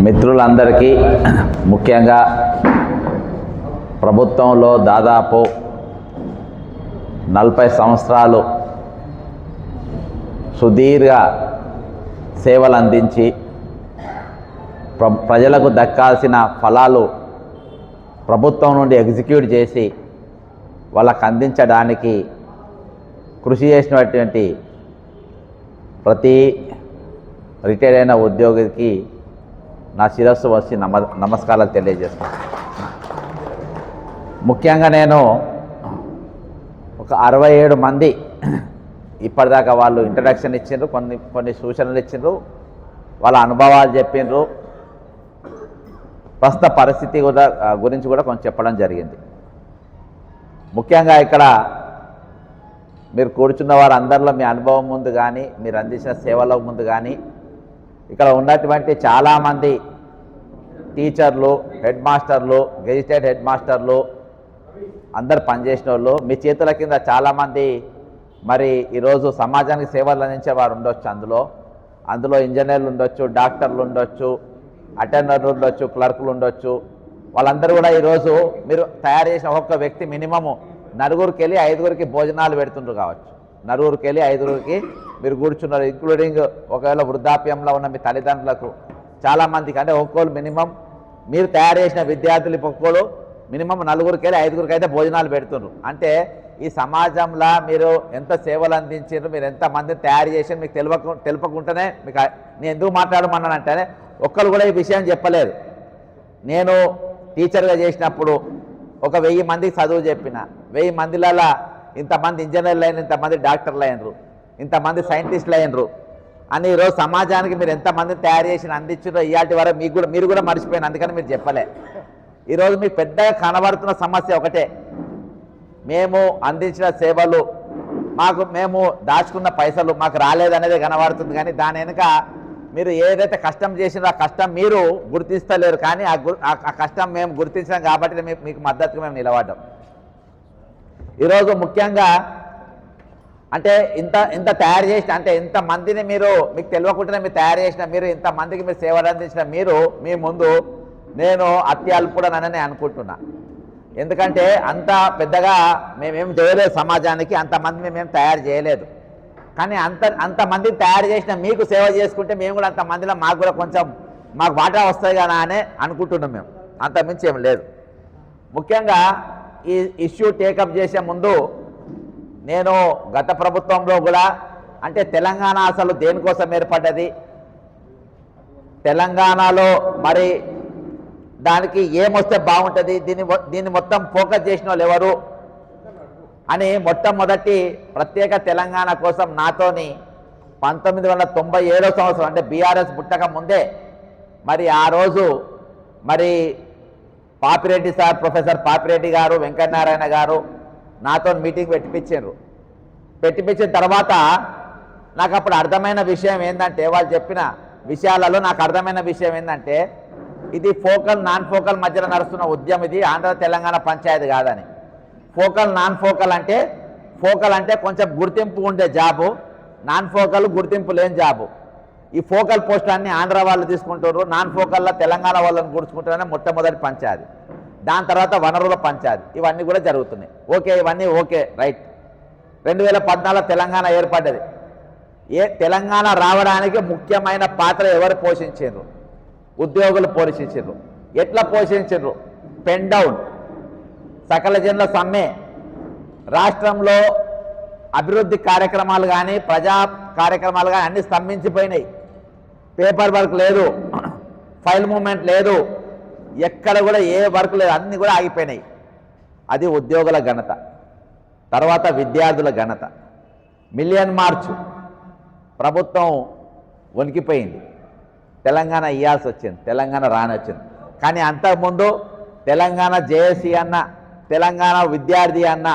మిత్రులందరికీ ముఖ్యంగా ప్రభుత్వంలో దాదాపు 40 సంవత్సరాలు సుదీర్ఘ సేవలు అందించి ప్రజలకు దక్కాల్సిన ఫలాలు ప్రభుత్వం నుండి ఎగ్జిక్యూట్ చేసి వాళ్ళకు అందించడానికి కృషి చేసినటువంటి ప్రతి రిటైర్ అయిన ఉద్యోగికి నా శిరస్సు వచ్చి నమస్కారాలు తెలియజేస్తాను. ముఖ్యంగా నేను ఒక 67 మంది ఇప్పటిదాకా వాళ్ళు ఇంట్రడక్షన్ ఇచ్చిండ్రు, కొన్ని సూచనలు ఇచ్చిండ్రు, వాళ్ళ అనుభవాలు చెప్పిండ్రు, ప్రస్తుత పరిస్థితి గురించి కూడా కొంచెం చెప్పడం జరిగింది. ముఖ్యంగా ఇక్కడ మీరు కూర్చున్న వారు అందరిలో మీ అనుభవం ముందు కానీ మీరు అందించిన సేవల ముందు కానీ ఇక్కడ ఉన్నటువంటి చాలామంది టీచర్లు, హెడ్ మాస్టర్లు, గెజిటెడ్ హెడ్ మాస్టర్లు అందరు పనిచేసిన వాళ్ళు మీ చేతుల కింద చాలామంది మరి ఈరోజు సమాజానికి సేవలు అందించే వారు ఉండొచ్చు. అందులో ఇంజనీర్లు ఉండొచ్చు, డాక్టర్లు ఉండొచ్చు, అటెండర్లు ఉండొచ్చు, క్లర్కులు ఉండొచ్చు. వాళ్ళందరూ కూడా ఈరోజు మీరు తయారు చేసిన ఒక్కొక్క వ్యక్తి మినిమము 4గురికి వెళ్ళి 5గురికి భోజనాలు పెడుతుండ్రు కావచ్చు. 4గురికి వెళ్ళి 5గురికి మీరు కూర్చున్నారు, ఇంక్లూడింగ్ ఒకవేళ వృద్ధాప్యంలో ఉన్న మీ తల్లిదండ్రులకు చాలామందికి, అంటే ఒక్కోళ్ళు మినిమం మీరు తయారు చేసిన విద్యార్థులు ఒక్కోళ్ళు మినిమం 4గురికి వెళ్ళి 5గురికి అయితే భోజనాలు పెడుతున్నారు. అంటే ఈ సమాజంలో మీరు ఎంత సేవలు అందించారు, మీరు ఎంతమందిని తయారు చేసి మీకు తెలుపకుండానే మీకు నేను ఎందుకు మాట్లాడమన్నానంటే ఒక్కరు కూడా ఈ విషయం చెప్పలేదు. నేను టీచర్గా చేసినప్పుడు ఒక 1000 మందికి చదువు చెప్పిన, 1000 మందిలలో ఇంతమంది ఇంజనీర్లు అయినారు, ఇంతమంది డాక్టర్లు అయినరు, ఇంతమంది సైంటిస్టులు అయినరు అని ఈరోజు సమాజానికి మీరు ఎంతమందిని తయారు చేసి అందించారో ఇవాటి వరకు మీరు కూడా మర్చిపోయిన, అందుకని మీరు చెప్పలే. ఈరోజు మీకు పెద్దగా కనబడుతున్న సమస్య ఒకటే, మేము అందించిన సేవలు మేము దాచుకున్న పైసలు మాకు రాలేదనేది కనబడుతుంది. కానీ దాని వెనుక మీరు ఏదైతే కష్టం చేసినో ఆ కష్టం మీరు గుర్తిస్తలేరు, కానీ ఆ కష్టం మేము గుర్తించాం కాబట్టి మీకు మద్దతుగా మేము నిలబడ్డాం. ఈరోజు ముఖ్యంగా అంటే ఇంత తయారు చేసిన, అంటే ఇంతమందిని మీకు తెలియకుండానే మీరు తయారు చేసిన, మీరు ఇంతమందికి మీరు సేవలు అందించిన మీ ముందు నేను అత్యల్పుడనని అనుకుంటున్నా. ఎందుకంటే అంత పెద్దగా మేమేం చేయలేదు, సమాజానికి అంతమందిని మేము తయారు చేయలేదు. కానీ అంతమందిని తయారు చేసిన మీకు సేవ చేసుకుంటే మేము కూడా అంతమందిలో మాకు కూడా కొంచెం మాకు వాటా వస్తాయి కదా అని అనుకుంటున్నాం. మేము అంతమించి ఏం లేదు. ముఖ్యంగా ఈ ఇష్యూ టేకప్ చేసే ముందు నేను గత ప్రభుత్వంలో కూడా, అంటే తెలంగాణ అసలు దేనికోసం ఏర్పడ్డది, తెలంగాణలో మరి దానికి ఏమొస్తే బాగుంటుంది, దీన్ని మొత్తం ఫోకస్ చేసిన వాళ్ళు ఎవరు అని మొట్టమొదటి ప్రత్యేక తెలంగాణ కోసం నాతోని 1997 సంవత్సరం, అంటే బీఆర్ఎస్ పుట్టక ముందే మరి ఆ రోజు మరి పాపిరెడ్డి సార్, ప్రొఫెసర్ పాపిరెడ్డి గారు, వెంకటనారాయణ గారు నాతో మీటింగ్ పెట్టిపించిన తర్వాత నాకు అప్పుడు అర్థమైన విషయం ఏంటంటే, వాళ్ళు చెప్పిన విషయాలలో నాకు అర్థమైన విషయం ఏంటంటే, ఇది ఫోకల్ నాన్ ఫోకల్ మధ్యలో నడుస్తున్న ఉద్యమం, ఇది ఆంధ్ర తెలంగాణ పంచాయతీ కాదని. ఫోకల్ నాన్ ఫోకల్ అంటే, ఫోకల్ అంటే కొంచెం గుర్తింపు ఉండే జాబు, నాన్ ఫోకల్ గుర్తింపు లేని జాబు. ఈ ఫోకల్ పోస్ట్ అన్ని ఆంధ్ర వాళ్ళు తీసుకుంటారు, నాన్ ఫోకల్లో తెలంగాణ వాళ్ళని కూర్చుకుంటారని మొట్టమొదటి పంచాయతీ. దాని తర్వాత వనరుల పంచాయతీ, ఇవన్నీ కూడా జరుగుతున్నాయి. ఇవన్నీ ఓకే, రైట్. 2014 తెలంగాణ ఏర్పడ్డది. తెలంగాణ రావడానికి ముఖ్యమైన పాత్ర ఎవరు పోషించారు? ఉద్యోగులు పోషించారు. ఎట్లా పోషించారు? పెన్ డౌన్, సకల జనుల సమ్మె, రాష్ట్రంలో అభివృద్ధి కార్యక్రమాలు కానీ ప్రజా కార్యక్రమాలు కానీ అన్నీ స్తంభించిపోయినాయి. పేపర్ వర్క్ లేదు, ఫైల్ మూవ్మెంట్ లేదు, ఎక్కడ కూడా ఏ వర్క్ లేదు, అన్నీ కూడా ఆగిపోయినాయి. అది ఉద్యోగుల ఘనత. తర్వాత విద్యార్థుల ఘనత. మిలియన్ మార్చ్ ప్రభుత్వం వణికిపోయింది, తెలంగాణ ఇయ్యాల్సి వచ్చింది, తెలంగాణ రానొచ్చింది. కానీ అంతకుముందు తెలంగాణ జేఏసీ అన్న, తెలంగాణ విద్యార్థి అన్న,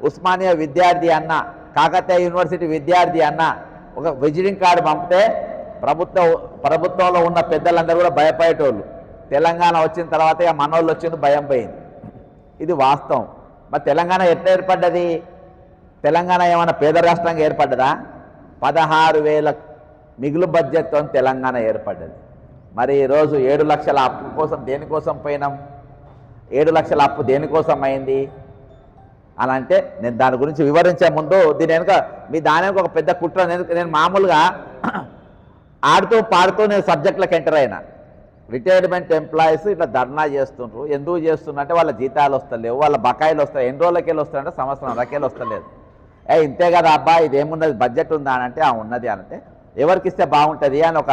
ఉస్మానియా విద్యార్థి అన్న, కాకతీయ యూనివర్సిటీ విద్యార్థి అన్న ఒక విజిటింగ్ కార్డు పంపితే ప్రభుత్వంలో ఉన్న పెద్దలందరూ కూడా భయపడేటోళ్ళు. తెలంగాణ వచ్చిన తర్వాత ఇక మనోళ్ళు వచ్చింది, భయం పోయింది. ఇది వాస్తవం. మరి తెలంగాణ ఎట్లా ఏర్పడ్డది? తెలంగాణ ఏమైనా పేద రాష్ట్రంగా ఏర్పడ్డదా? 16,000 మిగులు బడ్జెట్తో తెలంగాణ ఏర్పడ్డది. మరి ఈరోజు 7 లక్షల అప్పు కోసం దేనికోసం పోయినాం? 7 లక్షల అప్పు దేనికోసం అయింది అని అంటే నేను దాని గురించి వివరించే ముందు దీని వెనుక దాని వెనుక ఒక పెద్ద కుట్ర. నేను మామూలుగా ఆడుతూ పాడుతూ నేను సబ్జెక్టులకు ఎంటర్ అయినా. రిటైర్మెంట్ ఎంప్లాయీస్ ఇట్లా ధర్నా చేస్తుండ్రు. ఎందుకు చేస్తున్నారంటే వాళ్ళ జీతాలు వస్తలేవు, వాళ్ళ బకాయిలు వస్తాయి. ఎన్ని రోజులకి వెళ్ళి వస్తారంటే సంవత్సరం రకేళ్ళు వస్తలేదు. ఇంతే కదా అబ్బా, ఇదేమున్నది బడ్జెట్ ఉందా అని అంటే ఉన్నది అంటే ఎవరికి ఇస్తే బాగుంటుంది అని ఒక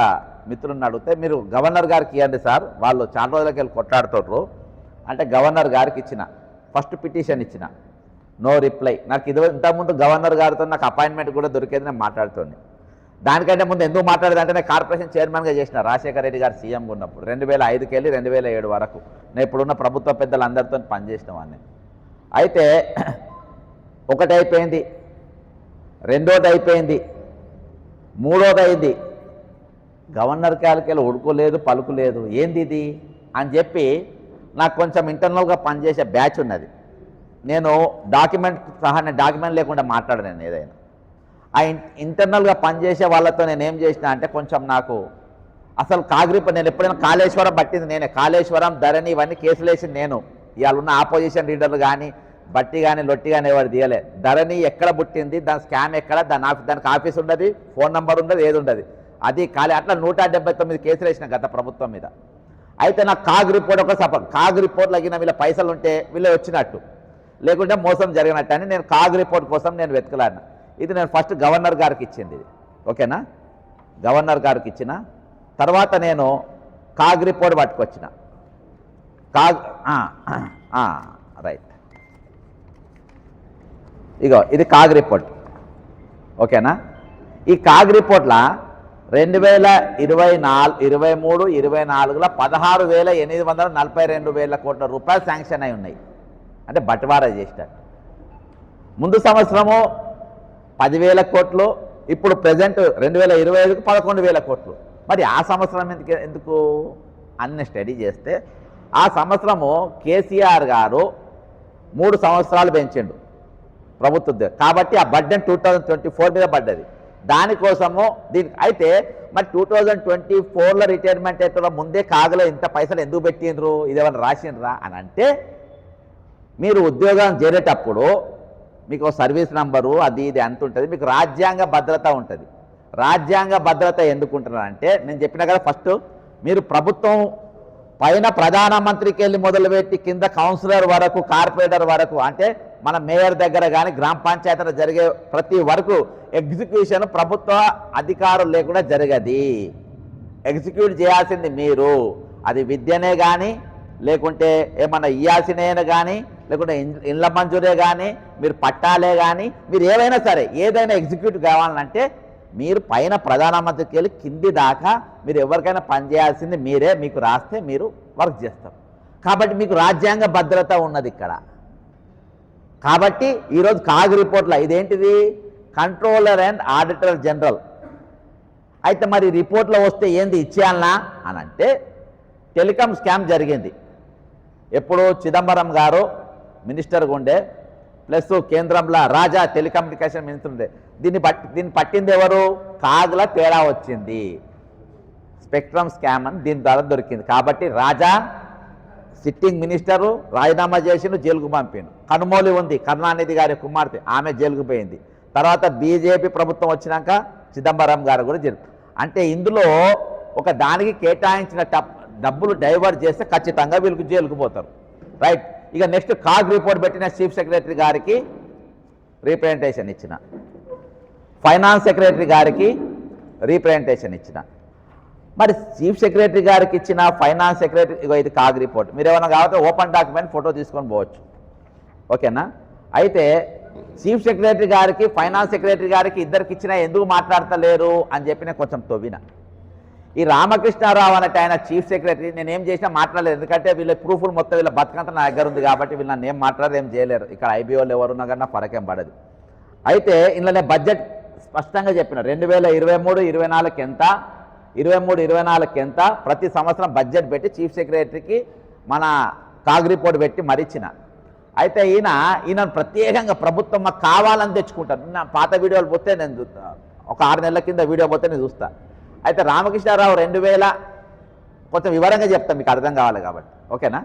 మిత్రుని అడిగితే, మీరు గవర్నర్ గారికి ఇవ్వండి సార్, వాళ్ళు చాలా రోజులకి వెళ్ళి కొట్లాడుతుర్రు అంటే గవర్నర్ గారికి ఇచ్చిన. ఫస్ట్ పిటిషన్ ఇచ్చిన, నో రిప్లై. నాకు ఇంతకుముందు గవర్నర్ గారితో నాకు అపాయింట్మెంట్ కూడా దొరికేది, నేను మాట్లాడుతుంది. దానికంటే ముందు ఎందుకు మాట్లాడేదంటే నేను కార్పొరేషన్ చైర్మన్గా చేసిన రాజశేఖర రెడ్డి గారు సీఎంగా ఉన్నప్పుడు 2005కి వెళ్ళి 2007 వరకు నేను ఇప్పుడున్న ప్రభుత్వ పెద్దలందరితో పనిచేసిన వాడిని. అయితే ఒకటి అయిపోయింది, రెండోది అయిపోయింది, మూడోది అయింది. గవర్నర్ కాలికెళ్ళి ఉడుకోలేదు, పలుకులేదు. ఏంది ఇది అని చెప్పి నాకు కొంచెం ఇంటర్నల్గా పనిచేసే బ్యాచ్ ఉన్నది. నేను డాక్యుమెంట్ లేకుండా మాట్లాడలేను ఏదైనా. ఆ ఇంటర్నల్గా పనిచేసే వాళ్ళతో నేను ఏం చేసిన అంటే కొంచెం నాకు అసలు నేను ఎప్పుడైనా కాళేశ్వరం పట్టింది నేనే. కాళేశ్వరం, ధరణి ఇవన్నీ కేసులు వేసింది నేను. ఇవాళ ఉన్న ఆపోజిషన్ లీడర్లు కానీ బట్టి కానీ లొట్టి కానీ ఎవరు తీయలే. ధరణి ఎక్కడ పుట్టింది, దాని స్కామ్ ఎక్కడ, దానికి ఆఫీస్ ఉండదు, ఫోన్ నెంబర్ ఉండదు, ఏది ఉండదు. అది అట్లా 179 కేసులు వేసిన గత ప్రభుత్వం మీద. అయితే నాకు కాగ్ రిపోర్ట్ ఒక కాగ్ రిపోర్ట్ లగిన వీళ్ళ పైసలు ఉంటే వీళ్ళే వచ్చినట్టు, లేకుంటే మోసం జరిగినట్టు అని నేను కాగ్ రిపోర్ట్ కోసం నేను వెతకలాడిన. ఇది నేను ఫస్ట్ గవర్నర్ గారికి ఇచ్చింది ఇది, ఓకేనా? గవర్నర్ గారికి ఇచ్చిన తర్వాత నేను కాగ్ రిపోర్ట్ పట్టుకొచ్చిన. రైట్, ఇగో ఇది కాగ్ రిపోర్ట్, ఓకేనా? ఈ కాగ్ రిపోర్ట్లా 2023-24లో 16,842 కోట్ల రూపాయలు శాంక్షన్ అయి ఉన్నాయి. అంటే బట్వారా చేసినట్టు. ముందు సంవత్సరము 10,000 కోట్లు, ఇప్పుడు ప్రజెంట్ 2025కు 11,000 కోట్లు. మరి ఆ సంవత్సరం ఎందుకు అన్ని స్టడీ చేస్తే ఆ సంవత్సరము కేసీఆర్ గారు 3 సంవత్సరాలు పెంచిండు ప్రభుత్వ ఉద్యోగం కాబట్టి ఆ బడ్జెట్ 2024 మీద పడ్డది. దానికోసము అయితే మరి 2024లో రిటైర్మెంట్ అయితే ముందే కాగలో ఇంత పైసలు ఎందుకు పెట్టిండ్రు, ఇదేమన్నా రాసిండ్రా అని అంటే, మీరు ఉద్యోగం చేరేటప్పుడు మీకు సర్వీస్ నంబరు అది ఇది అంత ఉంటుంది, మీకు రాజ్యాంగ భద్రత ఉంటుంది. రాజ్యాంగ భద్రత ఎందుకుంటున్నారంటే నేను చెప్పిన కదా, ఫస్ట్ మీరు ప్రభుత్వం పైన ప్రధానమంత్రికి వెళ్ళి మొదలుపెట్టి కింద కౌన్సిలర్ వరకు, కార్పొరేటర్ వరకు, అంటే మన మేయర్ దగ్గర కానీ గ్రామ పంచాయతీలో జరిగే ప్రతి వరకు ఎగ్జిక్యూషన్ ప్రభుత్వ అధికారులు లేకుండా జరగది. ఎగ్జిక్యూట్ చేయాల్సింది మీరు. అది విద్యనే కానీ, లేకుంటే ఏమన్నా ఇయ్యాల్సినైనా కానీ, లేకుంటే ఇళ్ళ మంజూరే కానీ, మీరు పట్టాలే కానీ, మీరు ఏవైనా సరే ఏదైనా ఎగ్జిక్యూట్ కావాలంటే మీరు పైన ప్రధానమంత్రికి వెళ్ళి కింది దాకా మీరు ఎవరికైనా పనిచేయాల్సింది మీరే. మీకు రాస్తే మీరు వర్క్ చేస్తారు. కాబట్టి మీకు రాజ్యాంగ భద్రత ఉన్నది ఇక్కడ. కాబట్టి ఈరోజు కాగ్ రిపోర్ట్లో ఇదేంటిది, కంట్రోలర్ అండ్ ఆడిటర్ జనరల్. అయితే మరి రిపోర్ట్లో వస్తే ఏంది ఇచ్చేయాలనా అని అంటే, టెలికాం స్కామ్ జరిగింది. ఎప్పుడు చిదంబరం గారు మినిస్టర్గా ఉండే, ప్లస్ కేంద్రంలో రాజా టెలికమ్యూనికేషన్ మినిస్టర్ ఉండే. దీన్ని పట్టింది ఎవరు? కాగ్ల తేడా వచ్చింది, స్పెక్ట్రమ్ స్కామ్ అని దీని ద్వారా దొరికింది. కాబట్టి రాజా సిట్టింగ్ మినిస్టరు రాజీనామా చేసిండు, జైలుకు పంపిండు. కనుమౌలి ఉంది, కరుణానిధి గారి కుమార్తె, ఆమె జైలుకు పోయింది. తర్వాత బీజేపీ ప్రభుత్వం వచ్చినాక చిదంబరం గారు కూడా జైలు. అంటే ఇందులో ఒక దానికి కేటాయించిన డబ్బులు డైవర్ట్ చేస్తే ఖచ్చితంగా వీళ్ళకి జైలుకు పోతారు. రైట్. ఇక నెక్స్ట్ కాగ్ రిపోర్ట్ పెట్టిన చీఫ్ సెక్రటరీ గారికి రీప్రజెంటేషన్ ఇచ్చిన, ఫైనాన్స్ సెక్రటరీ గారికి రీప్రజెంటేషన్ ఇచ్చిన. మరి చీఫ్ సెక్రటరీ గారికి ఇచ్చిన, ఫైనాన్స్ సెక్రటరీ, ఇగో ఇది కాగ్ రిపోర్ట్. మీరు ఏమైనా కాకపోతే ఓపెన్ డాక్యుమెంట్ ఫోటో తీసుకొని పోవచ్చు, ఓకేనా? అయితే చీఫ్ సెక్రటరీ గారికి, ఫైనాన్స్ సెక్రటరీ గారికి ఇద్దరికి ఇచ్చినా ఎందుకు మాట్లాడతలేరు అని చెప్పి నేను కొంచెం తవ్విన. ఈ రామకృష్ణారావు అన్నట్టు ఆయన చీఫ్ సెక్రటరీ, నేనేం చేసినా మాట్లాడలేదు. ఎందుకంటే వీళ్ళ ప్రూఫ్లు మొత్తం వీళ్ళ బతుకంతా నా దగ్గర ఉంది కాబట్టి వీళ్ళు నన్ను ఏం మాట్లాడరు, ఏం చేయలేరు. ఇక్కడ ఐబీఓలు ఎవరున్నా కానీ ఫరకేం పడదు. అయితే ఇందులోనే బడ్జెట్ స్పష్టంగా చెప్పిన 2023-24 ఎంత, 23-24 ఎంత, ప్రతి సంవత్సరం బడ్జెట్ పెట్టి చీఫ్ సెక్రటరీకి మన కాగ్ రిపోర్ట్ పెట్టి మరిచిన. అయితే ఈయన ప్రత్యేకంగా ప్రభుత్వం మాకు కావాలని తెచ్చుకుంటాను. నా పాత వీడియోలు పోతే నేను చూస్తా, ఒక 6 నెలల కింద వీడియో పోతే నేను చూస్తా. అయితే రామకృష్ణారావు కొంచెం వివరంగా చెప్తాం మీకు అర్థం కావాలి కాబట్టి, ఓకేనా?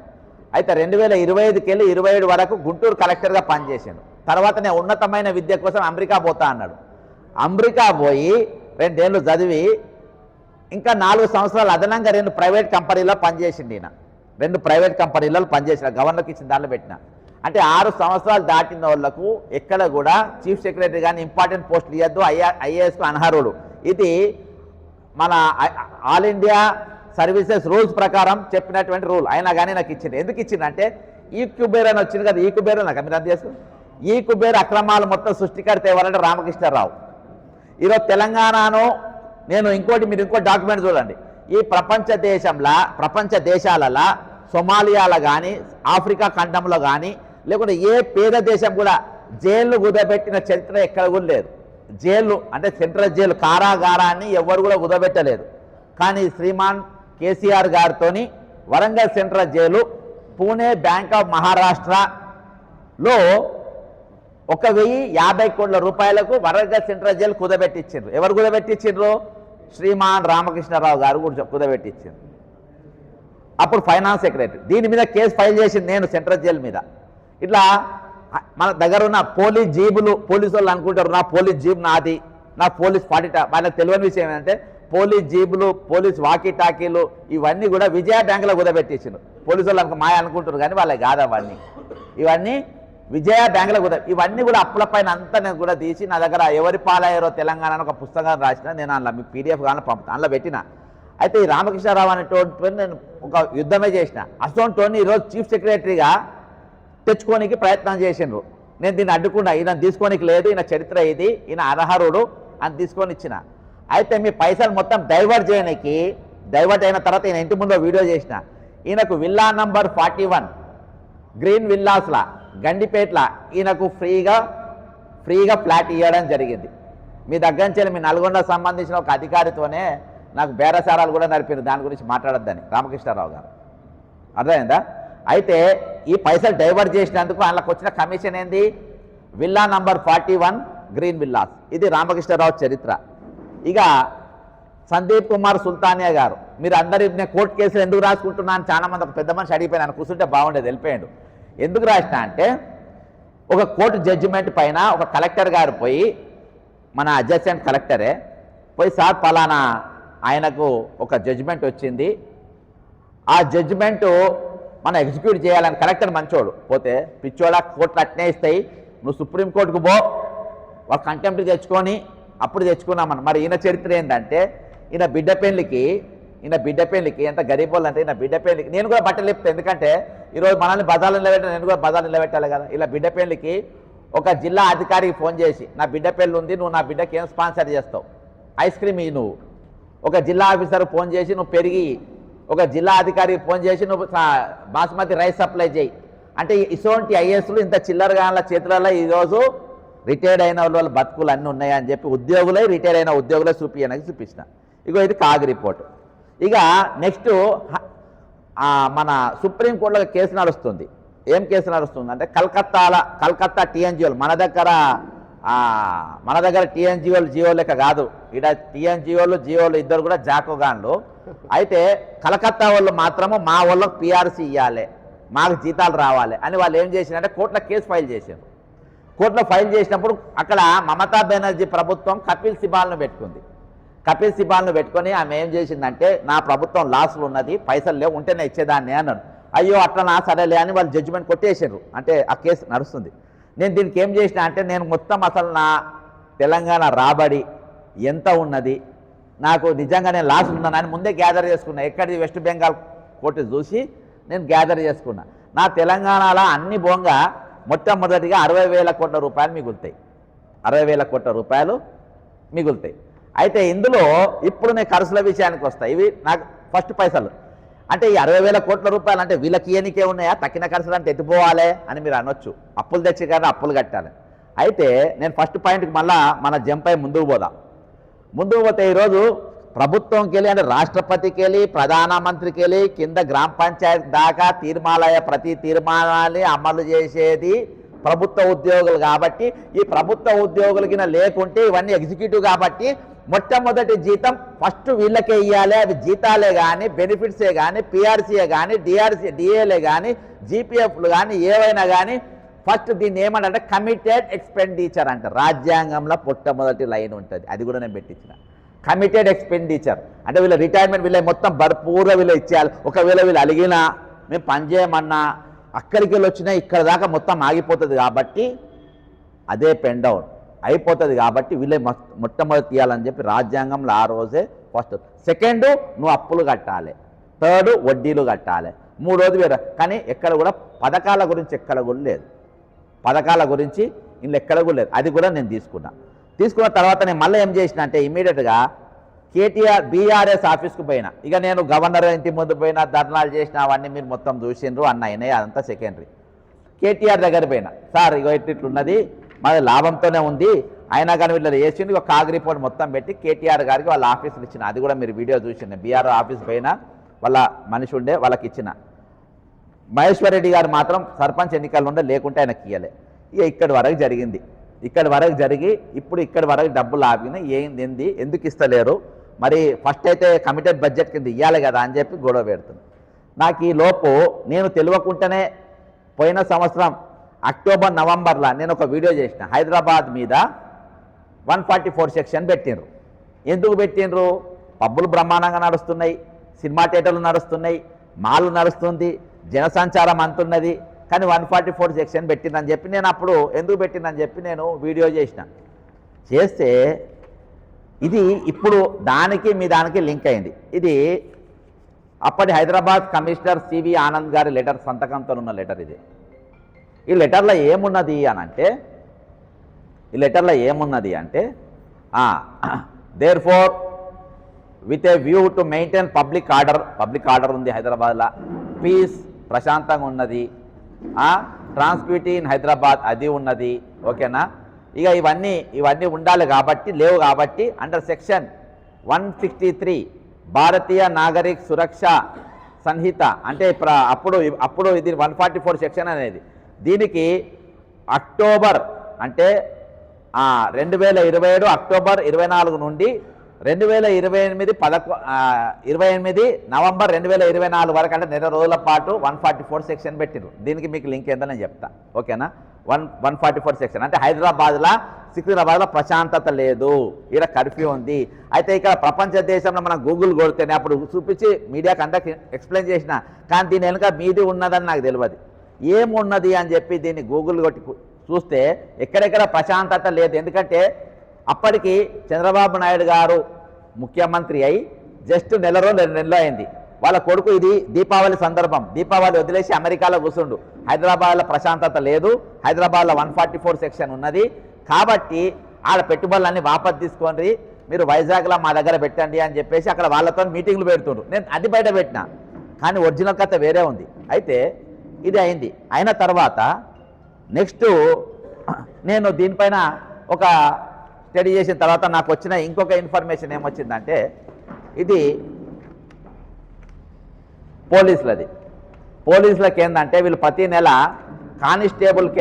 అయితే 2025కి వెళ్ళి 27 వరకు గుంటూరు కలెక్టర్గా పనిచేశాను. తర్వాత నేను ఉన్నతమైన విద్య కోసం అమెరికా పోతా అన్నాడు. అమెరికా పోయి 2 ఏళ్ళు చదివి ఇంకా 4 సంవత్సరాలు అదనంగా 2 ప్రైవేట్ కంపెనీలో పనిచేసింది. ఈయన 2 ప్రైవేట్ కంపెనీలలో పనిచేసిన, గవర్నర్కి ఇచ్చిన దాంట్లో పెట్టిన. అంటే 6 సంవత్సరాలు దాటిన వాళ్ళకు ఎక్కడ కూడా చీఫ్ సెక్రటరీ కానీ ఇంపార్టెంట్ పోస్టులు ఇవ్వద్దు, ఐఏఎస్కు అనర్హుడు. ఇది మన ఆల్ ఇండియా సర్వీసెస్ రూల్స్ ప్రకారం చెప్పినటువంటి రూల్. అయినా కానీ నాకు ఇచ్చింది. ఎందుకు ఇచ్చిందంటే ఈ కుబేర్ అని వచ్చింది కదా, ఈ కుబేర్ నాకు మీరు అది చేసుకుని ఈ కుబేర్ అక్రమాలు మొత్తం సృష్టికర్త ఎవరంటే రామకృష్ణారావు. ఈరోజు తెలంగాణను నేను మీరు ఇంకో డాక్యుమెంట్ చూడండి. ఈ ప్రపంచ దేశాలలో సొమాలియాలో కానీ ఆఫ్రికా ఖండంలో కానీ లేకుంటే ఏ పేద దేశం కూడా జైళ్ళు కుదబెట్టిన చరిత్ర ఎక్కడ కూడా లేదు. జైళ్ళు అంటే సెంట్రల్ జైలు కారాగారాన్ని ఎవరు కూడా కుదబెట్టలేదు. కానీ శ్రీమాన్ కేసీఆర్ గారితో Warangal central jail, Pune bank of మహారాష్ట్రలో 1,050 కోట్ల రూపాయలకు వరంగల్ సెంట్రల్ జైలు కుదబెట్టించారు. ఎవరు కుదబెట్టించారు? శ్రీమాన్ రామకృష్ణారావు గారు కూడా కుదబెట్టించారు. అప్పుడు ఫైనాన్స్ సెక్రటరీ. దీని మీద కేసు ఫైల్ చేసింది నేను సెంట్రల్ జైలు మీద. ఇట్లా మన దగ్గర ఉన్న పోలీస్ జీబులు, పోలీసు వాళ్ళు అనుకుంటారు నా పోలీస్ జీబు నాది, నా పోలీస్ వాళ్ళకి తెలియని విషయం ఏంటంటే పోలీస్ జీబులు, పోలీస్ వాకీ టాకీలు ఇవన్నీ కూడా విజయ బ్యాంకులో కుదబెట్టించారు. పోలీసు వాళ్ళు మాయ అనుకుంటారు కానీ వాళ్ళకి కాదు అవన్నీ. ఇవన్నీ విజయ బ్యాంకులో ఇవన్నీ కూడా అప్పుల పైన అంతా నేను కూడా తీసి నా దగ్గర ఎవరి పాలయ్యారో తెలంగాణ ఒక పుస్తకాన్ని రాసిన. నేను అందులో మీకు పీడిఎఫ్ కానీ పంపుతాను, అందులో పెట్టిన. అయితే ఈ రామకృష్ణారావు అనేటువంటి నేను ఒక యుద్ధమే చేసిన. అసోంటోని ఈరోజు చీఫ్ సెక్రటరీగా తెచ్చుకోనికి ప్రయత్నం చేసిండ్రు. నేను దీన్ని అడ్డుకున్నా. ఈయన తీసుకోనికి లేదు, ఈయన చరిత్ర ఇది, ఈయన అనర్హుడు అని తీసుకొని ఇచ్చిన. అయితే మీ పైసలు మొత్తం డైవర్ట్ చేయడానికి, డైవర్ట్ అయిన తర్వాత ఈయన ఇంటి ముందు వీడియో చేసిన. ఈయనకు విల్లా నంబర్ 41 గ్రీన్ విల్లాస్లా గండిపేట్ల ఈయనకు ఫ్రీగా ఫ్లాట్ ఇవ్వడం జరిగింది. మీ దగ్గర నుంచి మీ నల్గొండకు సంబంధించిన ఒక అధికారితోనే నాకు బేరసారాలు కూడా నడిపారు. దాని గురించి మాట్లాడొద్దని రామకృష్ణారావు గారు. అర్థమైందా? అయితే ఈ పైసలు డైవర్ట్ చేసినందుకు ఆయనకు వచ్చిన కమిషన్ ఏంది? Villa number 41 green villas. ఇది రామకృష్ణారావు చరిత్ర. ఇక సందీప్ కుమార్ సుల్తానియా గారు, మీరు అందరి నేను కోర్టు కేసులు ఎందుకు రాసుకుంటున్నాను చాలా మంది ఒక పెద్ద మనిషి అడిగిపోయినాను, కూర్చుంటే బాగుండేది, వెళ్ళిపోయాడు. ఎందుకు రాసిన అంటే ఒక కోర్టు జడ్జిమెంట్ పైన ఒక కలెక్టర్ గారు పోయి, మన అడ్జసెంట్ కలెక్టరే పోయి, సార్ పలానా ఆయనకు ఒక జడ్జిమెంట్ వచ్చింది, ఆ జడ్జిమెంటు మనం ఎగ్జిక్యూట్ చేయాలని. కలెక్టర్ మంచోడు, పోతే పిచ్చోడా కోర్టులు అట్నే ఇస్తాయి, నువ్వు సుప్రీంకోర్టుకు పో, ఒక కంటెంప్ట్ తెచ్చుకొని అప్పుడు తెచ్చుకున్నామని. మరి ఈయన చరిత్ర ఏంటంటే ఈయన బిడ్డ పెళ్లికి ఎంత గరీబోళ్ళు అంటే ఈయన బిడ్డ పెళ్లికి నేను కూడా బట్టలు చెప్తాను. ఎందుకంటే ఈరోజు మనల్ని బజార్లు నిలబెట్టాలి, నేను కూడా బజార్లు నిలబెట్టాలి కదా. ఇలా బిడ్డ పెళ్లికి ఒక జిల్లా అధికారికి ఫోన్ చేసి, నా బిడ్డ పెళ్ళి ఉంది, నువ్వు నా బిడ్డకి ఏం స్పాన్సర్ చేస్తావు, ఐస్ క్రీమ్ ఇవి నువ్వు. ఒక జిల్లా ఆఫీసర్ ఫోన్ చేసి నువ్వు పెరిగి, ఒక జిల్లా అధికారికి ఫోన్ చేసి నువ్వు బాస్మతి రైస్ సప్లై చేయి అంటే ఇటువంటి ఐఏఎస్లు ఇంత చిల్లరగా చేతులలో ఈరోజు రిటైర్డ్ అయిన వాళ్ళ బతుకులు అన్నీ ఉన్నాయని చెప్పి రిటైర్ అయిన ఉద్యోగులే చూపించిన. ఇగో ఇది కాగ్ రిపోర్ట్. ఇక నెక్స్ట్ మన సుప్రీంకోర్టులో కేసు నడుస్తుంది. ఏం కేసు నడుస్తుంది అంటే కలకత్తా టీఎన్జిఓలు మన దగ్గర టీఎన్జిఓలు జియో లెక్క కాదు, ఇక్కడ టీఎన్జిఓలు జియోలు ఇద్దరు కూడా జాకోగాన్లు. అయితే కలకత్తా వాళ్ళు మాత్రము మా వాళ్ళకు పిఆర్సీ ఇవ్వాలి, మాకు జీతాలు రావాలి అని వాళ్ళు ఏం చేసినారంటే కోర్టులో కేసు ఫైల్ చేశారు. కోర్టులో ఫైల్ చేసినప్పుడు అక్కడ మమతా బెనర్జీ ప్రభుత్వం కపిల్ సిబాల్ను పెట్టుకొని ఆమె ఏం చేసిందంటే నా ప్రభుత్వం లాస్లో ఉన్నది, పైసలు లేవు, ఉంటేనే ఇచ్చేదాన్ని అన్నాడు. అయ్యో అట్లా నా సరేలే అని వాళ్ళు జడ్జిమెంట్ కొట్టేసారు. అంటే ఆ కేసు నడుస్తుంది. నేను దీనికి ఏం చేసిన అంటే నేను మొత్తం అసలు నా తెలంగాణ రాబడి ఎంత ఉన్నది, నాకు నిజంగా నేను లాస్ ఉన్నానని ముందే గ్యాదర్ చేసుకున్నా. ఎక్కడిది వెస్ట్ బెంగాల్ కోర్టు చూసి నేను గ్యాదర్ చేసుకున్నా. నా తెలంగాణలో అన్ని బోంగా మొట్టమొదటిగా 60,000 కోట్ల రూపాయలు మిగులుతాయి. 60,000 కోట్ల రూపాయలు మిగులుతాయి. అయితే ఇందులో ఇప్పుడు నేను ఖర్చుల విషయానికి వస్తాయి. ఇవి నాకు ఫస్ట్ పైసలు అంటే ఈ 60,000 కోట్ల రూపాయలు అంటే వీళ్ళకి ఏనికే ఉన్నాయా, తక్కిన ఖర్చులు అంటే ఎత్తిపోవాలి అని మీరు అనొచ్చు. అప్పులు తెచ్చి కానీ అప్పులు కట్టాలి. అయితే నేను ఫస్ట్ పాయింట్కి మళ్ళా మన జంపై ముందుకు పోతే ఈరోజు ప్రభుత్వంకి వెళ్ళి అంటే రాష్ట్రపతికి వెళ్ళి ప్రధానమంత్రికి వెళ్ళి కింద గ్రామ పంచాయతీ దాకా ప్రతి తీర్మానాన్ని అమలు చేసేది ప్రభుత్వ ఉద్యోగులు. కాబట్టి ఈ ప్రభుత్వ ఉద్యోగులకి లేకుంటే ఇవన్నీ ఎగ్జిక్యూటివ్ కాబట్టి మొట్టమొదటి జీతం ఫస్ట్ వీళ్ళకే ఇవ్వాలి. అవి జీతాలే కానీ, బెనిఫిట్సే కానీ, పిఆర్సీఏ కానీ, డిఏలే కానీ, జీపీఎఫ్లు కానీ, ఏవైనా కానీ ఫస్ట్ దీన్ని ఏమంటే కమిటెడ్ ఎక్స్పెండిచర్ అంటారు. రాజ్యాంగంలో మొట్టమొదటి లైన్ ఉంటుంది, అది కూడా నేను పెట్టించిన. కమిటెడ్ ఎక్స్పెండిచర్ అంటే వీళ్ళ రిటైర్మెంట్ వీళ్ళ మొత్తం భర్పూర్గా వీళ్ళు ఇచ్చేయాలి. ఒకవేళ వీళ్ళు అలిగినా, మేము పనిచేయమన్నా, అక్కడికి వెళ్ళి వచ్చినా ఇక్కడ దాకా మొత్తం ఆగిపోతుంది కాబట్టి అదే పెన్ డౌన్ అయిపోతుంది కాబట్టి వీళ్ళే మొట్టమొదటి తీయాలని చెప్పి రాజ్యాంగంలో ఆ రోజే ఫస్ట్. సెకండ్ నువ్వు అప్పులు కట్టాలి, థర్డ్ వడ్డీలు కట్టాలి, మూడోది వేరే. కానీ ఎక్కడ కూడా పథకాల గురించి ఎక్కడ కూడా లేదు, పథకాల గురించి ఇంట్లో ఎక్కడ కూడా లేదు. అది కూడా నేను తీసుకున్న తర్వాత నేను మళ్ళీ ఏం చేసిన అంటే ఇమీడియట్గా కేటీఆర్ బీఆర్ఎస్ ఆఫీస్కు పోయినా. ఇక నేను గవర్నర్ ఇంటి ముందు పోయినా, ధర్నాలు చేసిన, అవన్నీ మీరు మొత్తం చూసిండ్రు అన్న అయినాయి, అదంతా సెకండరీ. కేటీఆర్ దగ్గర పోయినా, సార్ ఇగో ఇట్లున్నది, మాది లాభంతోనే ఉంది, అయినా కానీ వీళ్ళు చేసింది ఒక కాగ్ రిపోర్ట్ మొత్తం పెట్టి కేటీఆర్ గారికి వాళ్ళ ఆఫీసులు ఇచ్చిన. అది కూడా మీరు వీడియో చూసింది. బీఆర్ ఆఫీస్ పైన వాళ్ళ మనిషి ఉండే వాళ్ళకి ఇచ్చిన. మహేశ్వర్ రెడ్డి గారు మాత్రం సర్పంచ్ ఎన్నికలు ఉండే, లేకుంటే ఆయనకి ఇయ్యలే. ఇక ఇక్కడి వరకు జరిగింది. ఇక్కడి వరకు జరిగి ఇప్పుడు ఇక్కడి వరకు డబ్బులు ఆగినాయి. ఏంది ఎందుకు ఇస్తలేరు మరి? ఫస్ట్ అయితే కమిటెడ్ బడ్జెట్ కింద ఇవ్వాలి కదా అని చెప్పి గొడవ పెడుతుంది. నాకు ఈ లోపు నేను తెలియకుండానే పోయిన సంవత్సరం అక్టోబర్ నవంబర్లో నేను ఒక వీడియో చేసిన. హైదరాబాద్ మీద 144 సెక్షన్ పెట్టిండ్రు. ఎందుకు పెట్టిండ్రు? పబ్బులు బ్రహ్మాండంగా నడుస్తున్నాయి, సినిమా థియేటర్లు నడుస్తున్నాయి, మాల్ నడుస్తుంది, జనసంచారం అంతున్నది, కానీ 144 సెక్షన్ పెట్టిందని చెప్పి నేను అప్పుడు ఎందుకు పెట్టిందని చెప్పి నేను వీడియో చేస్తే ఇది ఇప్పుడు దానికి మీ దానికి లింక్ అయింది. ఇది అప్పటి హైదరాబాద్ కమిషనర్ సివి ఆనంద్ గారి లెటర్, సంతకంతో ఉన్న లెటర్ ఇది. ఈ లెటర్లో ఏమున్నది అంటే therefore with a view to maintain public order ఉంది హైదరాబాద్లో, పీస్ ప్రశాంతంగా ఉన్నది, ట్రాన్స్పిటీ ఇన్ హైదరాబాద్ అది ఉన్నది, ఓకేనా? ఇక ఇవన్నీ ఉండాలి కాబట్టి లేవు కాబట్టి అండర్ సెక్షన్ 163 భారతీయ నాగరిక్ సురక్ష సంహిత అంటే అప్పుడు ఇది 144 సెక్షన్ అనేది. దీనికి అక్టోబర్ అంటే 2027 అక్టోబర్ 24 నుండి 28 నవంబర్ 2024 వరకు అంటే 2 రోజుల పాటు 144 సెక్షన్ పెట్టిరు. దీనికి మీకు లింక్ ఏందో నేను చెప్తా, ఓకేనా? 144 సెక్షన్ అంటే హైదరాబాద్లో సికింద్రాబాద్లో ప్రశాంతత లేదు, ఇక్కడ కర్ఫ్యూ ఉంది. అయితే ఇక్కడ ప్రపంచ దేశంలో మనం గూగుల్ కొడితేనే అప్పుడు చూపించి మీడియాకి అందరికి ఎక్స్ప్లెయిన్ చేసిన, కానీ దీని వెనుక మీది ఉన్నదని నాకు తెలియదు. ఏమున్నది అని చెప్పి దీన్ని గూగుల్ కొట్టి చూస్తే ఎక్కడెక్కడ ప్రశాంతత లేదు. ఎందుకంటే అప్పటికి చంద్రబాబు నాయుడు గారు ముఖ్యమంత్రి అయి జస్ట్ 2 నెలలు అయింది. వాళ్ళ కొడుకు ఇది దీపావళి సందర్భం, దీపావళి వదిలేసి అమెరికాలో కూర్చుండు. హైదరాబాద్లో ప్రశాంతత లేదు, హైదరాబాద్లో 144 సెక్షన్ ఉన్నది కాబట్టి ఆడ పెట్టుబడులన్నీ వాపసు తీసుకోండి, మీరు వైజాగ్లో మా దగ్గర పెట్టండి అని చెప్పేసి అక్కడ వాళ్ళతో మీటింగ్లు పెడుతుండ్రు. నేను అది బయట పెట్టినా, కానీ ఒరిజినల్ కథ వేరే ఉంది. అయితే ఇది అయింది. అయిన తర్వాత నెక్స్ట్ నేను దీనిపైన ఒక స్టడీ చేసిన తర్వాత నాకు వచ్చిన ఇంకొక ఇన్ఫర్మేషన్ ఏమొచ్చిందంటే ఇది పోలీసులకి ఏంటంటే వీళ్ళు ప్రతి నెల కానిస్టేబుల్కి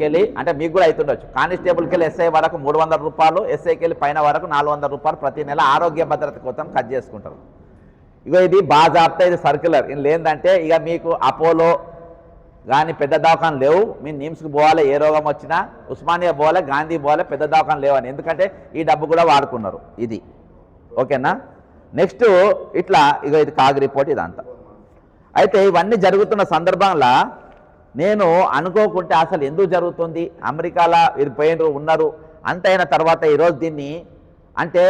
వెళ్ళి అంటే మీకు కూడా అవుతుండొచ్చు, కానిస్టేబుల్కి వెళ్ళి ఎస్ఐ వరకు 300 రూపాయలు, ఎస్ఐకి వెళ్ళి పైన వరకు 400 రూపాయలు ప్రతి నెల ఆరోగ్య భద్రత కోసం కట్ చేసుకుంటారు. ఇక ఇది బాజాబ్తా, ఇది సర్క్యులర్. ఇది ఏంటంటే ఇక మీకు అపోలో కానీ పెద్ద దవాఖాన లేవు, మీ నిమ్స్కి పోవాలి, ఏ రోగం వచ్చినా ఉస్మానియా పోవాలి, గాంధీ పోవాలి, పెద్ద దవాఖాన లేవని. ఎందుకంటే ఈ డబ్బు కూడా వాడుకున్నారు ఇది, ఓకేనా? నెక్స్ట్ ఇట్లా ఇక ఇది కాగ్ రిపోర్ట్ ఇదంతా. అయితే ఇవన్నీ జరుగుతున్న సందర్భంలో నేను అనుకోకుంటే అసలు ఎందుకు జరుగుతుంది, అమెరికాలో వీరు పోయినరు ఉన్నారు అంత అయిన తర్వాత ఈరోజు దీన్ని అంటే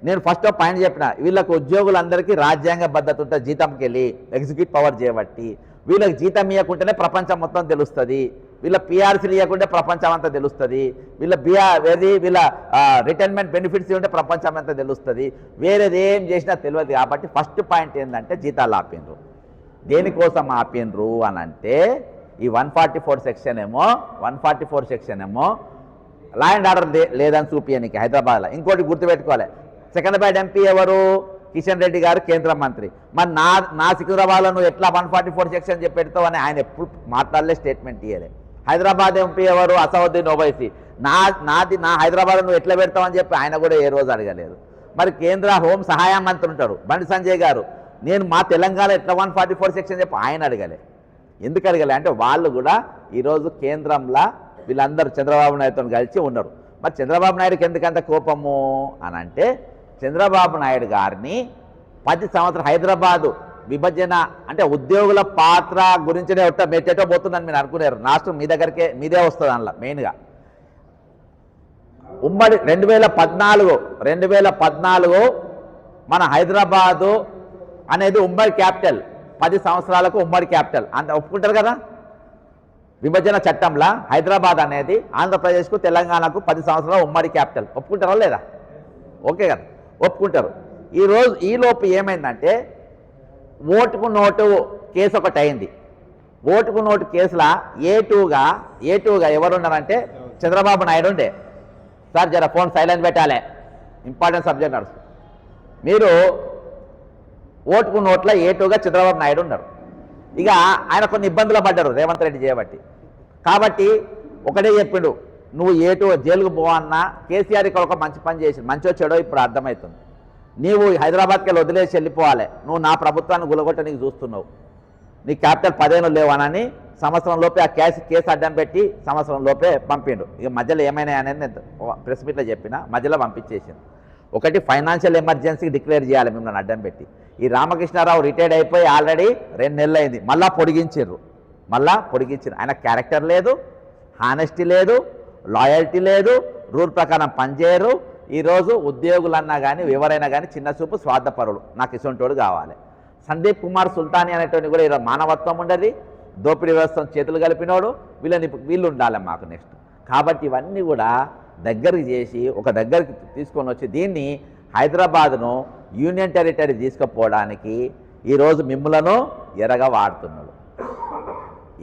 నేను ఫస్ట్ పాయింట్ చెప్పిన, వీళ్ళకు ఉద్యోగులందరికీ రాజ్యాంగ భద్రత ఉంటుంది. జీతంకి వెళ్ళి ఎగ్జిక్యూటివ్ పవర్ చేయబట్టి వీళ్ళకి జీతం ఇవ్వకుంటేనే ప్రపంచం మొత్తం తెలుస్తుంది, వీళ్ళ పిఆర్సీలు ఇవ్వకుంటే ప్రపంచం అంతా తెలుస్తుంది, వీళ్ళ రిటైర్మెంట్ బెనిఫిట్స్ ఉంటే ప్రపంచం అంతా తెలుస్తుంది, వేరేది ఏం చేసినా తెలియదు. కాబట్టి ఫస్ట్ పాయింట్ ఏంటంటే జీతాలు ఆపిండ్రు. దేనికోసం ఆపిండ్రు అని అంటే ఈ 144 సెక్షన్ ఏమో లా అండ్ ఆర్డర్ లేదని చూపించడానికి హైదరాబాద్లో. ఇంకోటి గుర్తుపెట్టుకోవాలి, సెకండ్ బ్యాడ్ ఎంపీ ఎవరు? కిషన్ రెడ్డి గారు, కేంద్ర మంత్రి. మరి నా సికింద్రాబాద్లో నువ్వు ఎట్లా 144 సెక్షన్ చెప్పి పెడతావు అని ఆయన ఎప్పుడు మాట్లాడలే, స్టేట్మెంట్ ఇవ్వలే. హైదరాబాద్ ఎంపీ ఎవరు? అసదుద్దీన్ ఓవైసీ. నా హైదరాబాద్ నువ్వు ఎట్లా పెడతావని చెప్పి ఆయన కూడా ఏ రోజు అడగలేదు. మరి కేంద్ర హోం సహాయ మంత్రి ఉంటాడు బండి సంజయ్ గారు, నేను మా తెలంగాణ ఎట్లా 144 సెక్షన్ చెప్పి ఆయన అడగలే. ఎందుకు అడగలే అంటే వాళ్ళు కూడా ఈరోజు కేంద్రంలో వీళ్ళందరూ చంద్రబాబు నాయుడుతో కలిసి ఉన్నారు. మరి చంద్రబాబు నాయుడుకి ఎందుకంత కోపము అని అంటే చంద్రబాబు నాయుడు గారిని 10 సంవత్సరాలు హైదరాబాదు విభజన అంటే ఉద్యోగుల పాత్ర గురించినే మెట్టేటో పోతుందని మీరు అనుకున్నారు. రాష్ట్రం మీ దగ్గరికే మీదే వస్తుంది అందులో మెయిన్గా. ఉమ్మడి 2014 మన హైదరాబాదు అనేది ఉమ్మడి క్యాపిటల్, 10 సంవత్సరాలకు ఉమ్మడి క్యాపిటల్ అంత ఒప్పుకుంటారు కదా. విభజన చట్టంలో హైదరాబాద్ అనేది ఆంధ్రప్రదేశ్కు తెలంగాణకు 10 సంవత్సరాల ఉమ్మడి క్యాపిటల్ ఒప్పుకుంటారా లేదా? ఓకే కదా, ఒప్పుకుంటారు. ఈలోపు ఏమైందంటే ఓటుకు నోటు కేసు ఒకటి అయింది. ఓటుకు నోటు కేసులో ఏ2గా ఎవరున్నారంటే చంద్రబాబు నాయుడు ఉండే. సార్ జర ఫోన్ సైలెంట్ పెట్టాలి, ఇంపార్టెంట్ సబ్జెక్ట్ నడుస్తుంది. మీరు ఓటుకు నోట్ల ఏ2గా చంద్రబాబు నాయుడు ఉన్నారు. ఇక ఆయన కొన్ని ఇబ్బందులు పడ్డారు రేవంత్ రెడ్డి చేయబట్టి. కాబట్టి ఒకటే చెప్పిండు, నువ్వు ఏ2 జైలుకు పోవన్నా కేసీఆర్ ఇక్కడ ఒక మంచి పని చేసి మంచి వచ్చాడో ఇప్పుడు అర్థమవుతుంది. నీవు హైదరాబాద్కి వెళ్ళి వదిలేసి వెళ్ళిపోవాలి, నువ్వు నా ప్రభుత్వాన్ని గులగొట్ట నీకు చూస్తున్నావు, నీ క్యాపిటల్ 15 లేవనని సంవత్సరం లోపే ఆ కేసు అడ్డం పెట్టి సంవత్సరం లోపే పంపిండు. ఇక మధ్యలో ఏమైనా అనేది నేను ప్రెస్ మీట్లో చెప్పిన, మధ్యలో పంపించేసింది. ఒకటి ఫైనాన్షియల్ ఎమర్జెన్సీకి డిక్లేర్ చేయాలి మిమ్మల్ని అడ్డం పెట్టి. ఈ రామకృష్ణారావు రిటైర్డ్ అయిపోయి ఆల్రెడీ 2 నెలలు అయింది, మళ్ళీ పొడిగించారు. ఆయన క్యారెక్టర్ లేదు, హానెస్టీ లేదు, లాయల్టీ లేదు, రూల్ ప్రకారం పనిచేయరు. ఈరోజు ఉద్యోగులన్నా కానీ ఎవరైనా కానీ చిన్న చూపు స్వార్థపరులు, నాకు ఇసొంటోడు కావాలి. సందీప్ కుమార్ సుల్తానీ అనేటువంటి కూడా ఈరోజు మానవత్వం ఉండదు, దోపిడీ వ్యవస్థను చేతులు కలిపినోడు, వీళ్ళు ఉండాలి మాకు నెక్స్ట్. కాబట్టి ఇవన్నీ కూడా దగ్గరికి చేసి ఒక దగ్గరికి తీసుకొని వచ్చి దీన్ని హైదరాబాద్ను యూనియన్ టెరిటరీ తీసుకుపోవడానికి ఈరోజు మిమ్ములను ఎరగా వాడుతున్నాడు.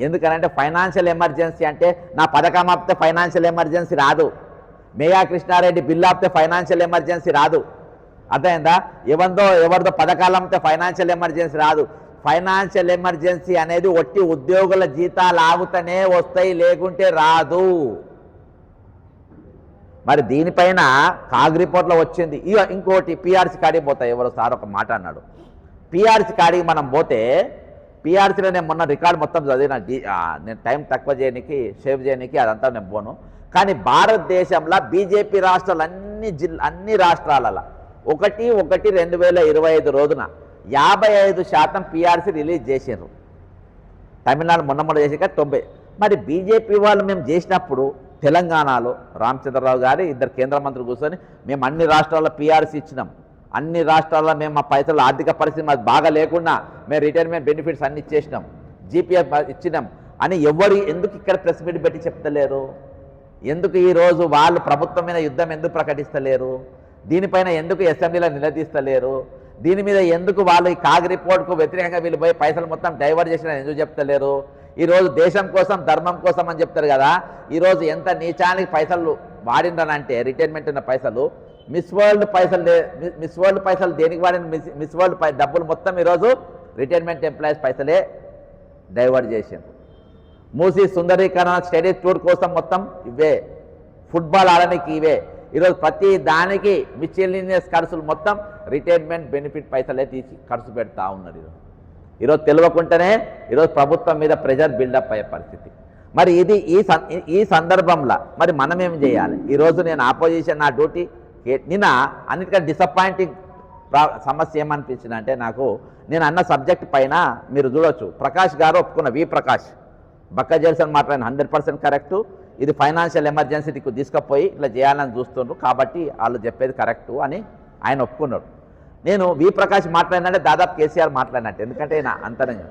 ఎందుకనంటే ఫైనాన్షియల్ ఎమర్జెన్సీ అంటే నా పథకం ఆపితే ఫైనాన్షియల్ ఎమర్జెన్సీ రాదు, మేయా కృష్ణారెడ్డి బిల్లు ఆపితే ఫైనాన్షియల్ ఎమర్జెన్సీ రాదు, అర్థమైందా? ఎవరిదో పథకాలు అమ్మితే ఫైనాన్షియల్ ఎమర్జెన్సీ రాదు. ఫైనాన్షియల్ ఎమర్జెన్సీ అనేది ఒట్టి ఉద్యోగుల జీతాలు ఆగుతూనే వస్తాయి, లేకుంటే రాదు. మరి దీనిపైన కాగ్ రిపోర్ట్లో వచ్చింది. ఇంకోటి పిఆర్సీ కాడికి పోతాయి. ఎవరో సార్ ఒక మాట అన్నాడు, పిఆర్సీ కాడికి మనం పోతే పిఆర్సీలో నేను మొన్న రికార్డు మొత్తం చదివిన, నేను టైం తక్కువ చేయడానికి సేవ్ చేయడానికి అదంతా నేను పోను. కానీ భారతదేశంలో బీజేపీ రాష్ట్రాలు అన్ని రాష్ట్రాలలో 1/1/2025 రోజున 55% పిఆర్సీ రిలీజ్ చేసారు. తమిళనాడు మొన్న చేసాక 90. మరి బీజేపీ వాళ్ళు మేము చేసినప్పుడు తెలంగాణలో రామచంద్రరావు గారి 2 కేంద్ర మంత్రులు కూర్చొని మేము అన్ని రాష్ట్రాల్లో పిఆర్సీ ఇచ్చినాం, అన్ని రాష్ట్రాల్లో మేము మా పైసలు ఆర్థిక పరిస్థితి మాకు బాగా లేకుండా మేము రిటైర్మెంట్ బెనిఫిట్స్ అన్ని ఇచ్చేసినాం, జీపీఎఫ్ ఇచ్చినాం అని ఎందుకు ఇక్కడ ప్రెస్ మీట్ పెట్టి చెప్తలేరు? ఎందుకు ఈరోజు వాళ్ళు ప్రభుత్వం మీద యుద్ధం ఎందుకు ప్రకటిస్తలేరు? దీనిపైన ఎందుకు అసెంబ్లీలో నిలదీస్తలేరు? దీని మీద ఎందుకు వాళ్ళు ఈ కాగ్ రిపోర్ట్కు వ్యతిరేకంగా వీళ్ళు పోయి పైసలు మొత్తం డైవర్ట్ చేసిన ఎందుకు చెప్తలేరు? ఈరోజు దేశం కోసం ధర్మం కోసం అని చెప్తారు కదా, ఈరోజు ఎంత నీచానికి పైసలు వాడిందనంటే రిటైర్మెంట్ ఉన్న పైసలు మిస్ వరల్డ్ పైసలు దేనికి వాడిన? మిస్ వరల్డ్ డబ్బులు మొత్తం ఈరోజు రిటైర్మెంట్ ఎంప్లాయీస్ పైసలే డైవర్ట్ చేసింది. మూసీ సుందరీకరణ స్టడీ టూర్ కోసం మొత్తం ఇవే, ఫుట్బాల్ ఆడడానికి ఇవే. ఈరోజు ప్రతి దానికి మిస్చెలినియస్ ఖర్చులు మొత్తం రిటైర్మెంట్ బెనిఫిట్ పైసలే తీసి ఖర్చు పెడతా ఉన్నారు. ఈరోజు తెలియకుండానే ఈరోజు ప్రభుత్వం మీద ప్రెజర్ బిల్డప్ అయ్యే పరిస్థితి. మరి ఇది ఈ సందర్భంలో మరి మనం ఏం చేయాలి? ఈరోజు నేను ఆపోజిషన్ నా డ్యూటీ నిన్న అన్నిటికంటే డిసప్పాయింటింగ్ సమస్య ఏమనిపించింది అంటే నాకు నేను అన్న సబ్జెక్ట్ పైన మీరు చూడవచ్చు, ప్రకాష్ గారు ఒప్పుకున్న, వి ప్రకాష్ బక్క జెల్సన్ మాట్లాడిన 100% కరెక్టు. ఇది ఫైనాన్షియల్ ఎమర్జెన్సీకి తీసుకుపోయి ఇట్లా చేయాలని చూస్తున్నారు కాబట్టి వాళ్ళు చెప్పేది కరెక్టు అని ఆయన ఒప్పుకున్నాడు. నేను వి ప్రకాష్ మాట్లాడినంటే దాదాపు కేసీఆర్ మాట్లాడినట్టు, ఎందుకంటే నా అంతరంగం.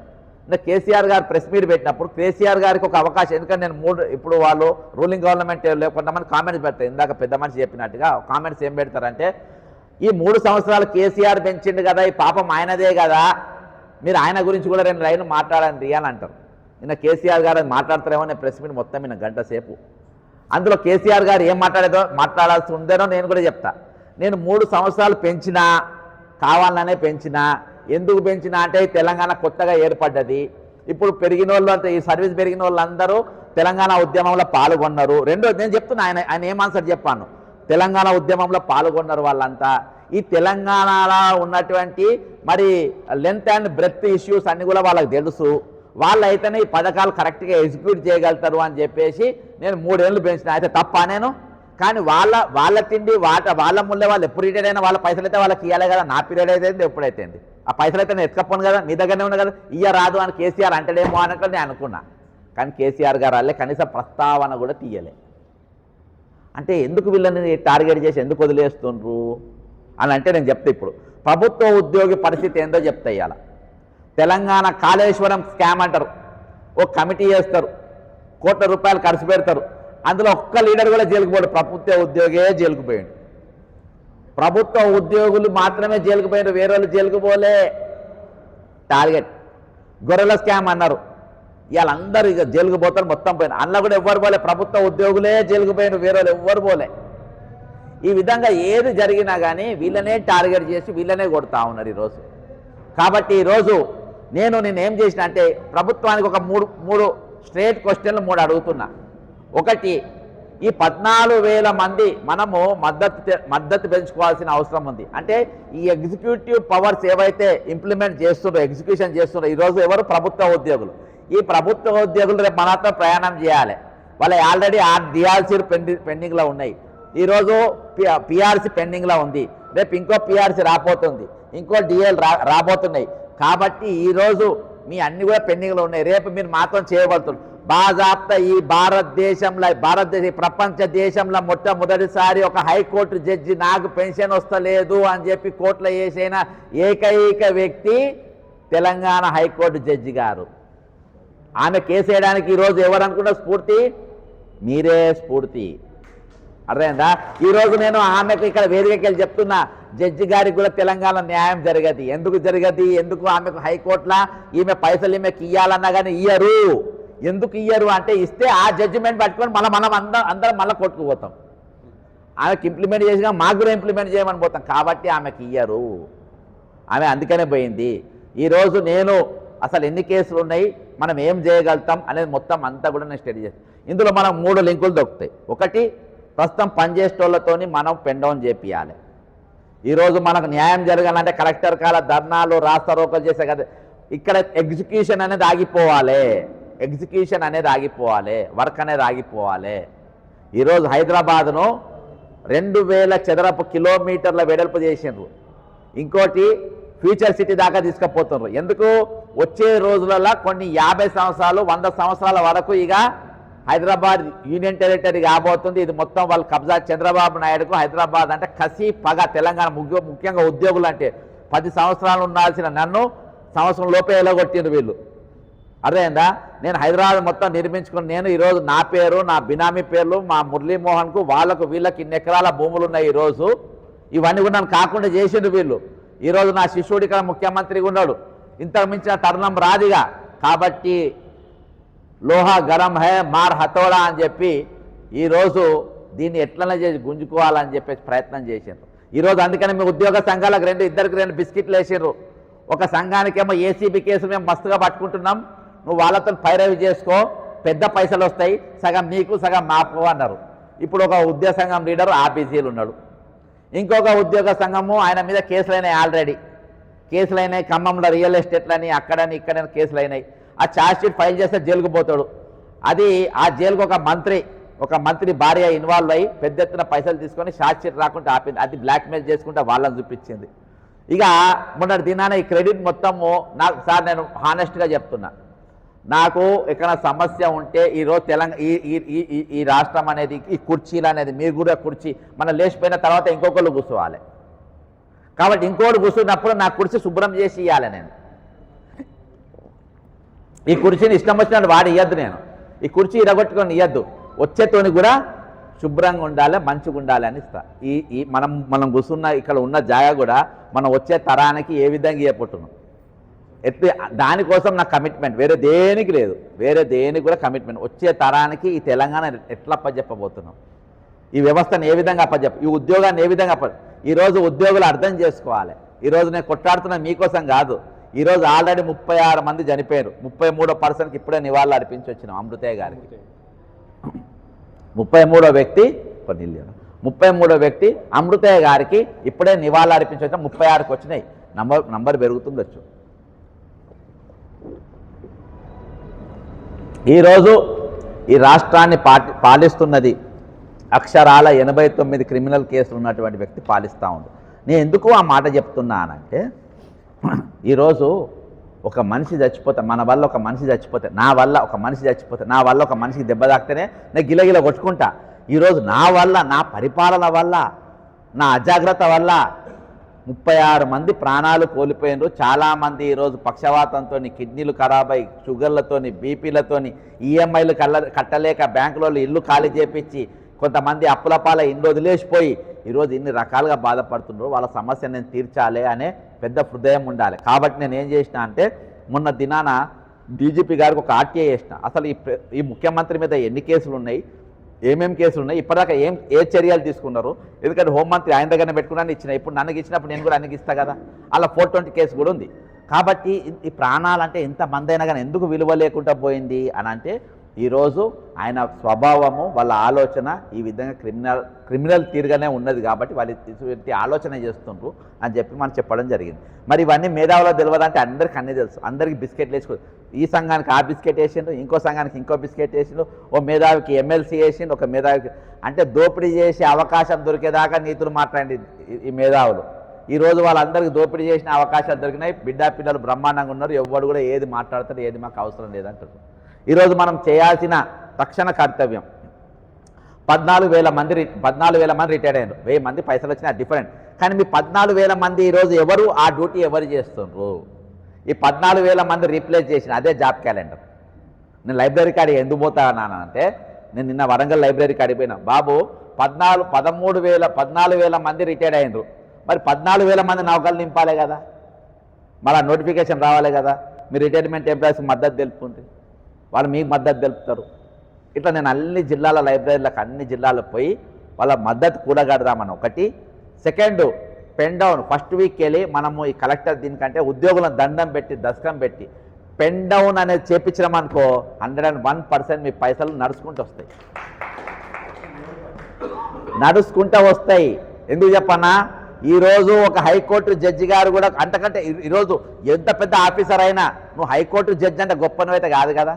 కేసీఆర్ గారు ప్రెస్ మీట్ పెట్టినప్పుడు కేసీఆర్ గారికి ఒక అవకాశం, ఎందుకంటే నేను ఇప్పుడు వాళ్ళు రూలింగ్ గవర్నమెంట్ కొంతమంది కామెంట్స్ పెడతారు, ఇందాక పెద్ద మనిషి చెప్పినట్టుగా కామెంట్స్ ఏం పెడతారంటే ఈ 3 సంవత్సరాలు కేసీఆర్ పెంచిండు కదా, ఈ పాపం ఆయనదే కదా, మీరు ఆయన గురించి కూడా 2 లైన్లు మాట్లాడండి అని అంటారు. నిన్న కేసీఆర్ గారు మాట్లాడతారేమో నేను ప్రెస్ మీట్ మొత్తం నిన్న గంట సేపు, అందులో కేసీఆర్ గారు ఏం మాట్లాడాల్సి ఉందేనో నేను కూడా చెప్తా. నేను 3 సంవత్సరాలు పెంచినా, కావాలనే పెంచినా, ఎందుకు పెంచినా అంటే తెలంగాణ కొత్తగా ఏర్పడ్డది. ఇప్పుడు పెరిగిన వాళ్ళు అంటే ఈ సర్వీస్ పెరిగిన వాళ్ళందరూ తెలంగాణ ఉద్యమంలో పాల్గొన్నారు. రెండోది నేను చెప్తున్నా, ఆయన ఏం ఆన్సర్ చెప్పాను, తెలంగాణ ఉద్యమంలో పాల్గొన్నారు వాళ్ళంతా. ఈ తెలంగాణలో ఉన్నటువంటి మరి లెంత్ అండ్ బ్రెత్ ఇష్యూస్ అన్ని కూడా వాళ్ళకి తెలుసు. వాళ్ళైతేనే ఈ పథకాలు కరెక్ట్గా ఎగ్జిక్యూట్ చేయగలుగుతారు అని చెప్పేసి నేను 3 ఏళ్ళు పెంచిన. అయితే తప్ప నేను? కానీ వాళ్ళ తిండి వాళ్ళ ముళ్ళే వాళ్ళు ఎప్పుడు రిటైర్ అయినా వాళ్ళ పైసలు అయితే వాళ్ళకి ఇవ్వాలి కదా. నా పీరియడ్ అయితే ఎప్పుడైతే ఆ పైసలు అయితే నేను ఎత్తుకపోను కదా, మీ దగ్గరనే ఉన్నాయి కదా, రాదు అని కేసీఆర్ అంటేనేమో అన్నట్టు నేను అనుకున్నా. కానీ కేసీఆర్ గారు వాళ్ళే కనీసం ప్రస్తావన కూడా తీయలే. అంటే ఎందుకు వీళ్ళని టార్గెట్ చేసి ఎందుకు వదిలేస్తుండ్రు అని అంటే నేను చెప్తే, ఇప్పుడు ప్రభుత్వ ఉద్యోగి పరిస్థితి ఏందో చెప్తా. ఇవాళ తెలంగాణ కాళేశ్వరం స్కామ్ అంటారు, ఒక కమిటీ చేస్తారు, కోట్ల రూపాయలు ఖర్చు పెడతారు, అందులో ఒక్క లీడర్ కూడా జైలుకు పోయాడు. ప్రభుత్వ ఉద్యోగే జైలుకు పోయాడు. ప్రభుత్వ ఉద్యోగులు మాత్రమే జైలుకు పోయారు, వేరే వాళ్ళు జైలుకు పోలే. టార్గెట్ గొర్రెల స్కామ్ అన్నారు, ఇవాళ అందరూ ఇక జైలుకు పోతారు, మొత్తం పోయిన. అందులో కూడా ఎవ్వరు పోలే, ప్రభుత్వ ఉద్యోగులే జైలుకు పోయిన, వేరే వాళ్ళు ఎవ్వరు పోలే. ఈ విధంగా ఏది జరిగినా కానీ వీళ్ళనే టార్గెట్ చేసి వీళ్ళనే కొడతా ఉన్నారు ఈరోజు. కాబట్టి ఈరోజు నేనేం చేసిన అంటే, ప్రభుత్వానికి ఒక మూడు స్ట్రేట్ క్వశ్చన్లు 3 అడుగుతున్నా. ఒకటి, ఈ 14,000 మంది మనము మద్దతు పెంచుకోవాల్సిన అవసరం ఉంది. అంటే ఈ ఎగ్జిక్యూటివ్ పవర్స్ ఏవైతే ఇంప్లిమెంట్ చేస్తున్నారో, ఎగ్జిక్యూషన్ చేస్తున్నారో ఈరోజు ఎవరు? ప్రభుత్వ ఉద్యోగులు. ఈ ప్రభుత్వ ఉద్యోగులు రేపు మనతో ప్రయాణం చేయాలి. వాళ్ళ ఆల్రెడీ డిఆర్సీ పెండింగ్లో ఉన్నాయి. ఈరోజు పిఆర్సీ పెండింగ్లో ఉంది, రేపు ఇంకో పిఆర్సీ రాబోతుంది, ఇంకో డిఎల్ రాబోతున్నాయి. కాబట్టి ఈరోజు మీ అన్ని కూడా పెండింగ్లో ఉన్నాయి. రేపు మీరు మాత్రం చేయబడుతున్నారు. బాజాప్తా ఈ ప్రపంచ దేశంలో మొట్టమొదటిసారి ఒక హైకోర్టు జడ్జి నాకు పెన్షన్ వస్తలేదు అని చెప్పి కోర్టులో వేసిన ఏకైక వ్యక్తి తెలంగాణ హైకోర్టు జడ్జి గారు. ఆమె కేసు వేయడానికి ఈరోజు ఎవరు అనుకున్న స్ఫూర్తి? మీరే స్ఫూర్తి. అర్థమైందా? ఈరోజు నేను ఆమెకు ఇక్కడ వేదికకి వెళ్ళి చెప్తున్నా, జడ్జి గారికి కూడా తెలంగాణ న్యాయం జరగదు. ఎందుకు జరగదు? ఎందుకు ఆమెకు హైకోర్టులో ఈమె పైసలు ఈమెకి ఇవ్వాలన్నా కానీ ఇయ్యరు. ఎందుకు ఇయ్యరు అంటే, ఇస్తే ఆ జడ్జిమెంట్ పట్టుకొని మనం అందరం మళ్ళీ కోర్టుకు పోతాం. ఆమెకి ఇంప్లిమెంట్ చేసినా మాకు కూడా ఇంప్లిమెంట్ చేయమని పోతాం. కాబట్టి ఆమెకి ఇయ్యరు. ఆమె అందుకనే పోయింది. ఈరోజు నేను అసలు ఎన్ని కేసులు ఉన్నాయి, మనం ఏం చేయగలుగుతాం అనేది మొత్తం అంతా కూడా నేను స్టడీ చేస్తాను. ఇందులో మనం 3 లింకులు దొరుకుతాయి. ఒకటి, ప్రస్తుతం పనిచేసేటోళ్ళతోని మనం పెన్ డౌన్ చేపియాలి. ఈరోజు మనకు న్యాయం జరగాలంటే కలెక్టర్ కాల ధర్నాలు రాస్తారోకలు చేసే కదా, ఇక్కడ ఎగ్జిక్యూషన్ అనేది ఆగిపోవాలి. ఎగ్జిక్యూషన్ అనేది ఆగిపోవాలి, వర్క్ అనేది ఆగిపోవాలి. ఈరోజు హైదరాబాద్ను 2000 చదరపు కిలోమీటర్ల వెడల్పు చేసిండ్రు. ఇంకోటి ఫ్యూచర్ సిటీ దాకా తీసుకుపోతున్నారు. ఎందుకు? వచ్చే రోజులలో కొన్ని 50 సంవత్సరాలు 100 సంవత్సరాల వరకు ఇక హైదరాబాద్ యూనియన్ టెరిటరీ కాబోతుంది. ఇది మొత్తం వాళ్ళు కబ్జా. చంద్రబాబు నాయుడుకు హైదరాబాద్ అంటే కసి పగ. తెలంగాణ ముఖ్యంగా ఉద్యోగులు అంటే 10 సంవత్సరాలు ఉండాల్సిన నన్ను సంవత్సరం లోపే ఎలగొట్టిండ్రు వీళ్ళు. అర్థమైందా? నేను హైదరాబాద్ మొత్తం నిర్మించుకుని, నేను ఈరోజు నా పేరు, నా బినామీ పేర్లు, మా మురళీమోహన్కు వాళ్ళకు వీళ్ళకి ఇన్ని ఎకరాల భూములు ఉన్నాయి. ఈరోజు ఇవన్నీ కూడా నన్ను కాకుండా చేసిండ్రు వీళ్ళు. ఈరోజు నా శిష్యుడు ఇక్కడ ముఖ్యమంత్రిగా ఉన్నాడు. ఇంతకు మించిన తరుణం రాదిగా. కాబట్టి లోహా గరం హే మార్ హతోడా అని చెప్పి ఈరోజు దీన్ని ఎట్లనే చేసి గుంజుకోవాలని చెప్పేసి ప్రయత్నం చేసిండ్రు. ఈరోజు అందుకని మీ ఉద్యోగ సంఘాలకు ఇద్దరికి 2 బిస్కెట్లు వేసిండ్రు. ఒక సంఘానికేమో ఏసీబీ కేసులు మేము మస్తుగా పట్టుకుంటున్నాం, నువ్వు వాళ్ళతో పైరవి చేసుకో, పెద్ద పైసలు వస్తాయి, సగం నీకు సగం మాకు అన్నారు. ఇప్పుడు ఒక ఉద్యోగ సంఘం లీడరు ఆర్బీసీలు ఉన్నాడు. ఇంకొక ఉద్యోగ సంఘము ఆయన మీద కేసులైనాయి. ఆల్రెడీ కేసులైనాయి. ఖమ్మంలో రియల్ ఎస్టేట్లని అక్కడని ఇక్కడని కేసులైనాయి. ఆ ఛార్జ్ షీట్ ఫైల్ చేస్తే జైలుకు పోతాడు. అది ఆ జైలుకు ఒక మంత్రి భార్య ఇన్వాల్వ్ అయ్యి పెద్ద ఎత్తున పైసలు తీసుకొని ఛార్జ్ షీట్ రాకుండా ఆపింది. అది బ్లాక్మెయిల్ చేసుకుంటే వాళ్ళని చూపించింది. ఇక మొన్నటి దినాన ఈ క్రెడిట్ మొత్తము నాకు, సార్ నేను హానెస్ట్గా చెప్తున్నా, నాకు ఎక్కడ సమస్య ఉంటే ఈరోజు ఈ రాష్ట్రం అనేది, ఈ కుర్చీలు అనేది, మీరు కూడా కుర్చీ మనం లేచిపోయిన తర్వాత ఇంకొకళ్ళు కూర్చోవాలి. కాబట్టి ఇంకోటి కూర్చున్నప్పుడు నా కుర్చీ శుభ్రం చేసి ఇవ్వాలి. నేను ఈ కుర్చీని ఇష్టం వచ్చినట్టు వాడి ఇవ్వద్దు. నేను ఈ కుర్చీ ఇరగొట్టుకొని ఇవ్వద్దు. వచ్చేతోని కూడా శుభ్రంగా ఉండాలి, మంచిగా ఉండాలి అని ఇస్తా. మనం కూర్చున్న ఇక్కడ ఉన్న జాగా కూడా మనం వచ్చే తరానికి ఏ విధంగా ఇవ్వబోతున్నాం, దానికోసం నా కమిట్మెంట్. వేరే దేనికి లేదు, వేరే దేనికి కూడా కమిట్మెంట్. వచ్చే తరానికి ఈ తెలంగాణ ఎట్లా అప్పచెప్పబోతున్నాం, ఈ వ్యవస్థను ఏ విధంగా ఈ ఉద్యోగాన్ని ఏ విధంగా ఈరోజు ఉద్యోగులు అర్థం చేసుకోవాలి. ఈరోజు నేను కొట్లాడుతున్న మీకోసం కాదు. ఈరోజు ఆల్రెడీ 36 మంది చనిపోయారు. 33వ పర్సన్కి ఇప్పుడే నివాళులు అర్పించి వచ్చినాం అమృతయ్య గారికి. 33వ వ్యక్తి 33వ వ్యక్తి అమృతయ్య గారికి ఇప్పుడే నివాళులు అర్పించవచ్చు 36కి వచ్చినాయి. నంబర్ పెరుగుతుండొచ్చు. ఈరోజు ఈ రాష్ట్రాన్ని పాలిస్తున్నది అక్షరాల 89 క్రిమినల్ కేసులు ఉన్నటువంటి వ్యక్తి పాలిస్తూ ఉంది. నేను ఎందుకు ఆ మాట చెప్తున్నానంటే, ఈరోజు ఒక మనిషి చచ్చిపోతే, మన వల్ల ఒక మనిషి చచ్చిపోతే, నా వల్ల ఒక మనిషి చచ్చిపోతే, నా వల్ల ఒక మనిషికి దెబ్బ తాకితేనే నేను గిలగిల కొట్టుకుంటా. ఈరోజు నా వల్ల, నా పరిపాలన వల్ల, నా అజాగ్రత్త వల్ల 36 మంది ప్రాణాలు కోల్పోయినారు. చాలామంది ఈరోజు పక్షవాతంతో, కిడ్నీలు ఖరాబై, షుగర్లతోని, బీపీలతోని, ఈఎంఐలు కట్టలేక బ్యాంకులో ఇల్లు ఖాళీ చేపించి, కొంతమంది అప్పుల పాల ఇల్లు వదిలేసిపోయి ఈరోజు ఇన్ని రకాలుగా బాధపడుతున్నారు. వాళ్ళ సమస్య నేను తీర్చాలి అనే పెద్ద హృదయం ఉండాలి. కాబట్టి నేను ఏం చేసిన అంటే, మొన్న దినాన డీజీపీ గారికి ఒక ఆర్టీఐ చేసిన. అసలు ఈ ముఖ్యమంత్రి మీద ఎన్ని కేసులు ఉన్నాయి, ఏమేమి కేసులు ఉన్నాయి, ఇప్పటిదాకా ఏ చర్యలు తీసుకున్నారు. ఎందుకంటే హోంమంత్రి ఆయన దగ్గరనే పెట్టుకున్నాను ఇచ్చిన, ఇప్పుడు నన్ను ఇచ్చినప్పుడు నేను కూడా ఆయనకి ఇస్తా కదా. అలా 420 కేసు కూడా ఉంది. కాబట్టి ఈ ప్రాణాలంటే ఎంతమంది అయినా కానీ ఎందుకు విలువ లేకుండా పోయింది అని అంటే, ఈరోజు ఆయన స్వభావము, వాళ్ళ ఆలోచన ఈ విధంగా క్రిమినల్ తీరుగానే ఉన్నది. కాబట్టి వాళ్ళు ఇటువంటి ఆలోచన చేస్తుండ్రు అని చెప్పి మనం చెప్పడం జరిగింది. మరి ఇవన్నీ మేధావులో తెలియదంటే అందరికీ అన్నీ తెలుసు. అందరికీ బిస్కెట్లు వేసుకో, ఈ సంఘానికి ఆ బిస్కెట్ వేసిండు, ఇంకో సంఘానికి ఇంకో బిస్కెట్ వేసిండు, ఓ మేధావికి ఎమ్మెల్సీ వేసిండు, ఒక మేధావికి అంటే దోపిడీ చేసే అవకాశం దొరికేదాకా నీతులు మాట్లాడి ఈ మేధావులు. ఈరోజు వాళ్ళందరికీ దోపిడీ చేసిన అవకాశాలు దొరికినాయి. బిడ్డా పిల్లలు బ్రహ్మాండంగా ఉన్నారు. ఎవరు కూడా ఏది మాట్లాడతారు, ఏది మాకు అవసరం లేదంటారు. ఈరోజు మనం చేయాల్సిన తక్షణ కర్తవ్యం, 14,000 మంది రిటైర్ అయ్యారు. 1000 మంది పైసలు వచ్చినా డిఫరెంట్. కానీ మీ 14,000 మంది ఈరోజు ఎవరు ఆ డ్యూటీ ఎవరు చేస్తున్నారు? ఈ 14,000 మంది రీప్లేస్ చేసిన అదే జాబ్ క్యాలెండర్. నేను లైబ్రరీ కాడికి ఎందుకు పోతానంటే, నేను నిన్న వరంగల్ లైబ్రరీ కాడికి పోయినా. బాబు 14,000 మంది రిటైర్ అయ్యారు. మరి 14,000 మంది నౌకలు నింపాలి కదా, మళ్ళీ నోటిఫికేషన్ రావాలి కదా. మీ రిటైర్మెంట్ ఎంప్లాయీస్కి మద్దతు తెలుపుతుంది, వాళ్ళు మీకు మద్దతు తెలుపుతారు. ఇట్లా నేను అన్ని జిల్లాల లైబ్రరీలకు అన్ని జిల్లాలకు పోయి వాళ్ళ మద్దతు కూడగడదామని ఒకటి. సెకండ్, పెన్ డౌన్ ఫస్ట్ వీక్కి వెళ్ళి మనము ఈ కలెక్టర్ దీనికంటే ఉద్యోగులను దండం పెట్టి దశకం పెట్టి పెన్ డౌన్ అనేది చేపించడమనుకో 101% మీ పైసలు నడుచుకుంటూ వస్తాయి. ఎందుకు చెప్పన్నా, ఈరోజు ఒక హైకోర్టు జడ్జి గారు కూడా అంతకంటే ఈరోజు ఎంత పెద్ద ఆఫీసర్ అయినా నువ్వు హైకోర్టు జడ్జి అంటే గొప్పనైతే కాదు కదా.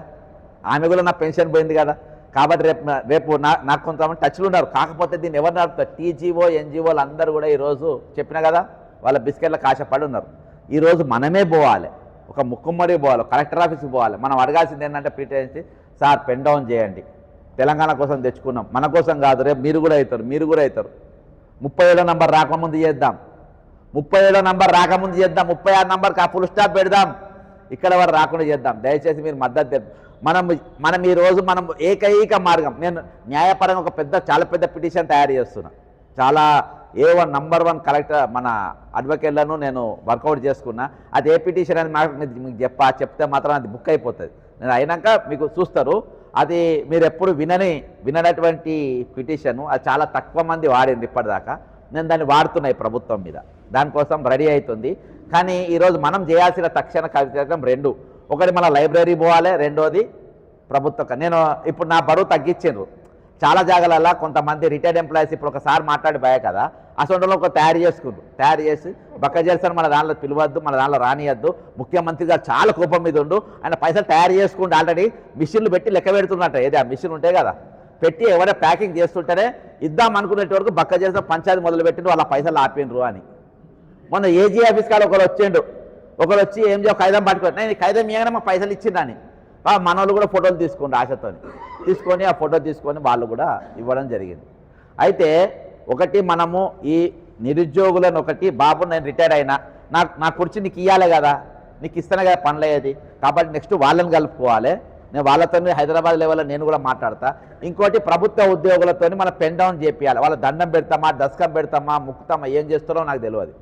ఆమె కూడా నా పెన్షన్ పోయింది కదా. కాబట్టి రేపు నాకు కొంతమంది టచ్లు ఉన్నారు. కాకపోతే దీన్ని ఎవరు నడుపుతారు? టీజీఓ ఎన్జిఓలు అందరూ కూడా ఈరోజు చెప్పినా కదా, వాళ్ళ బిస్కెట్లకు ఆశపడి ఉన్నారు. ఈరోజు మనమే పోవాలి, ఒక ముక్కుమ్మడి పోవాలి, కలెక్టర్ ఆఫీస్కి పోవాలి. మనం అడగాల్సింది ఏంటంటే ప్రిటెన్స్, సార్ పెన్ డౌన్ చేయండి, తెలంగాణ కోసం తెచ్చుకున్నాం, మన కోసం కాదు, రేపు మీరు కూడా అవుతారు. 37 నంబర్ రాకముందు చేద్దాం, 36 నంబర్కి ఆ ఫుల్ స్టాప్ పెడదాం, ఇక్కడ వరకు రాకుండా చేద్దాం. దయచేసి మీరు మద్దతు మనం ఈరోజు ఏకైక మార్గం, నేను న్యాయపరంగా చాలా పెద్ద పిటిషన్ తయారు చేస్తున్నా. చాలా A1 నంబర్ 1 కలెక్టర్ మన అడ్వకేట్లను నేను వర్కౌట్ చేసుకున్నా. అది ఏ పిటిషన్ అని మీకు చెప్తే మాత్రం అది బుక్ అయిపోతుంది. నేను అయినాక మీకు చూస్తారు. అది మీరు ఎప్పుడు విననటువంటి పిటిషను. అది చాలా తక్కువ మంది వాడింది ఇప్పటిదాకా. నేను దాన్ని వాడుతున్నాయి ప్రభుత్వం మీద, దానికోసం రెడీ అవుతుంది. కానీ ఈరోజు మనం చేయాల్సిన తక్షణ కార్యక్రమం 2. ఒకటి మన లైబ్రరీ పోవాలి, రెండోది ప్రభుత్వం. నేను ఇప్పుడు నా బరువు తగ్గించారు. చాలా జాగాలలో కొంతమంది రిటైర్డ్ ఎంప్లాయీస్ ఇప్పుడు ఒకసారి మాట్లాడి పోయా కదా, అసలు ఒక తయారు చేసి బక్క చేస్తాను, మన దానిలో పిలవద్దు, మన దానిలో రానియద్దు, ముఖ్యమంత్రి గారు చాలా కోపం మీద ఉండు, ఆయన పైసలు తయారు చేసుకుంటూ ఆల్రెడీ మిషన్లు పెట్టి లెక్క పెడుతున్నట్టు. ఏది ఆ మిషన్ ఉంటాయి కదా, పెట్టి ఎవరైనా ప్యాకింగ్ చేస్తుంటేనే ఇద్దాం అనుకునేట వరకు బక్క చేసిన పంచాయతీ మొదలుపెట్టిండు, వాళ్ళ పైసలు ఆపిండ్రు అని. మొన్న ఏజీ ఆఫీస్ కాడ ఒకరు వచ్చి ఏం చేయ ఖైదం పట్టుకోండి, నేను ఖైదం ఏమైనా మాకు పైసలు ఇచ్చిందని మనోళ్ళు కూడా ఫోటోలు తీసుకోండి, ఆశతో తీసుకొని ఆ ఫోటో తీసుకొని వాళ్ళు కూడా ఇవ్వడం జరిగింది. అయితే ఒకటి మనము ఈ నిరుద్యోగులను బాబు నేను రిటైర్ అయినా నా కుర్చీ నీకు ఇవ్వాలి కదా, నీకు ఇస్తేనే కదా పనులయ్యేది, కాబట్టి నెక్స్ట్ వాళ్ళని కలుపుకోవాలి. నేను వాళ్ళతో హైదరాబాద్ లెవెల్లో నేను కూడా మాట్లాడతా. ఇంకోటి ప్రభుత్వ ఉద్యోగులతో మనం పెన్ డౌన్ చేపియాలి. వాళ్ళ దండం పెడతామా, దశకం పెడతామా, ముక్కుతామా, ఏం చేస్తారో నాకు తెలియదు.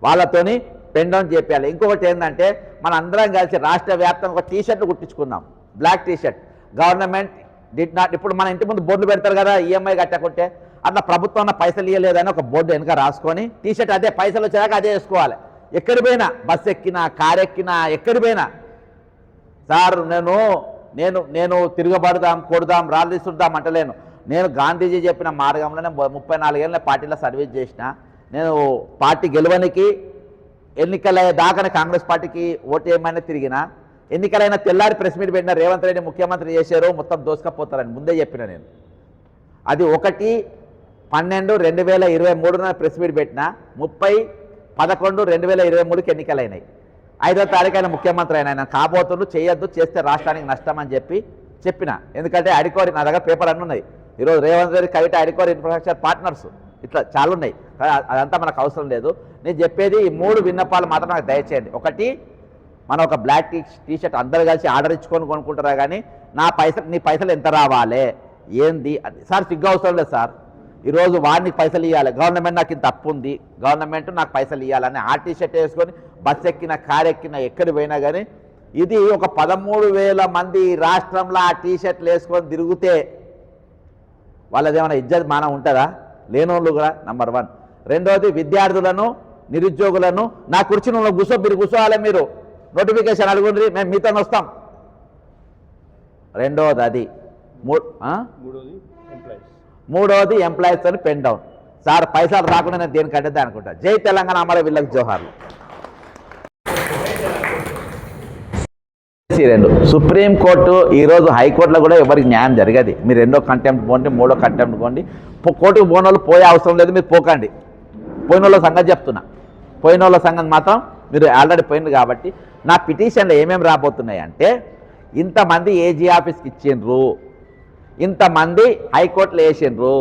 వాళ్ళతోని పెన్ డౌన్ చేపియాలి. ఇంకొకటి ఏంటంటే మన అందరం కలిసి రాష్ట్ర వ్యాప్తంగా ఒక టీషర్ట్లు కుట్టించుకున్నాం, black T shirt. Government did not, ఇప్పుడు మన ఇంటి ముందు బోర్డులు పెడతారు కదా, ఈఎంఐ కట్టకుంటే అట్లా ప్రభుత్వం పైసలు ఇవ్వలేదని ఒక బోర్డు వెనుక రాసుకొని టీషర్ట్ అదే పైసలు వచ్చాక అదే వేసుకోవాలి. ఎక్కడి పోయినా, బస్సు ఎక్కినా, కారు ఎక్కినా, ఎక్కడి పోయినా. సార్ నేను నేను తిరగబడదాం, కొడదాం, రాళ్ళు తీసుకుందాం అంటలేను. నేను గాంధీజీ చెప్పిన మార్గంలోనే 34 ఏళ్ళ పార్టీలో సర్వీస్ చేసిన. నేను పార్టీ గెలవనికి ఎన్నికల దాకా కాంగ్రెస్ పార్టీకి ఓటు ఏమైనా తిరిగిన. ఎన్నికలైన తెల్లారి ప్రెస్ మీట్ పెట్టిన రేవంత్ రెడ్డి ముఖ్యమంత్రి చేశారు, మొత్తం దోసుకపోతారని ముందే చెప్పిన నేను. అది 1/12/2023 ప్రెస్ మీట్ పెట్టిన. 30/11/2023కి ఎన్నికలైనాయి. 5వ తారీఖు ఆయన ముఖ్యమంత్రి ఆయన కాబోతులు చేయొద్దు, చేస్తే రాష్ట్రానికి నష్టం అని చెప్పిన. ఎందుకంటే అడికోరి నా దగ్గర పేపర్ అన్నీ ఉన్నాయి. ఈరోజు రేవంత్ రెడ్డి కవిత అడికోరి ఇన్ఫ్రాస్ట్రక్చర్ పార్ట్నర్స్ ఇట్లా చాలా ఉన్నాయి. అదంతా మనకు అవసరం లేదు. నేను చెప్పేది ఈ 3 విన్నపాలు మాత్రం నాకు దయచేయండి. ఒకటి, మనం ఒక బ్లాక్ టీ-షర్ట్ అందరు కలిసి ఆర్డర్ ఇచ్చుకొని కొనుక్కుంటారా, కానీ నీ పైసలు ఎంత రావాలి ఏంది సార్ సిగ్గు అవసరం లేదు సార్. ఈరోజు వాడికి పైసలు ఇవ్వాలి, గవర్నమెంట్ నాకు ఇంత అప్పు ఉంది, గవర్నమెంట్ నాకు పైసలు ఇవ్వాలని ఆ టీ-షర్ట్ వేసుకొని బస్సు ఎక్కిన, కారు ఎక్కిన, ఎక్కడికి పోయినా కానీ ఇది ఒక 13,000 మంది రాష్ట్రంలో ఆ టీ-షర్ట్లు వేసుకొని తిరిగితే వాళ్ళదేమైనా ఇజ్జత్ మానం ఉంటుందా? లేనోళ్ళు కూడా నంబర్ 1. రెండవది, విద్యార్థులను, నిరుద్యోగులను నా కుర్చీలో మీరు కూర్చోవాలి, మీరు నోటిఫికేషన్ అడుగుండ్రి, మేము మీతో వస్తాం. రెండవది అది. మూడవది ఎంప్లాయీస్ అని పెన్ డౌన్. సార్ పైసలు రాకుండా నేను దేనికంటే అనుకుంటా. జై తెలంగాణ, అమర వీళ్ళకి జోహార్లు. సుప్రీంకోర్టు ఈరోజు హైకోర్టులో కూడా ఎవరికి న్యాయం జరగదు. మీరు 2వ కంటెంప్ట్ పోండి, 3వ కంటెంప్ట్ పోండి. కోర్టుకు పోయిన వాళ్ళు పోయే అవసరం లేదు, మీరు పోకండి. పోయిన వాళ్ళ సంగతి చెప్తున్నా. పోయిన వాళ్ళ సంగతి మాత్రం మీరు ఆల్రెడీ పోయింది కాబట్టి. నా పిటిషన్లో ఏమేమి రాబోతున్నాయి అంటే, ఇంతమంది ఏజీ ఆఫీస్కి ఇచ్చిండ్రు, ఇంతమంది హైకోర్టులో వేసిండ్రు,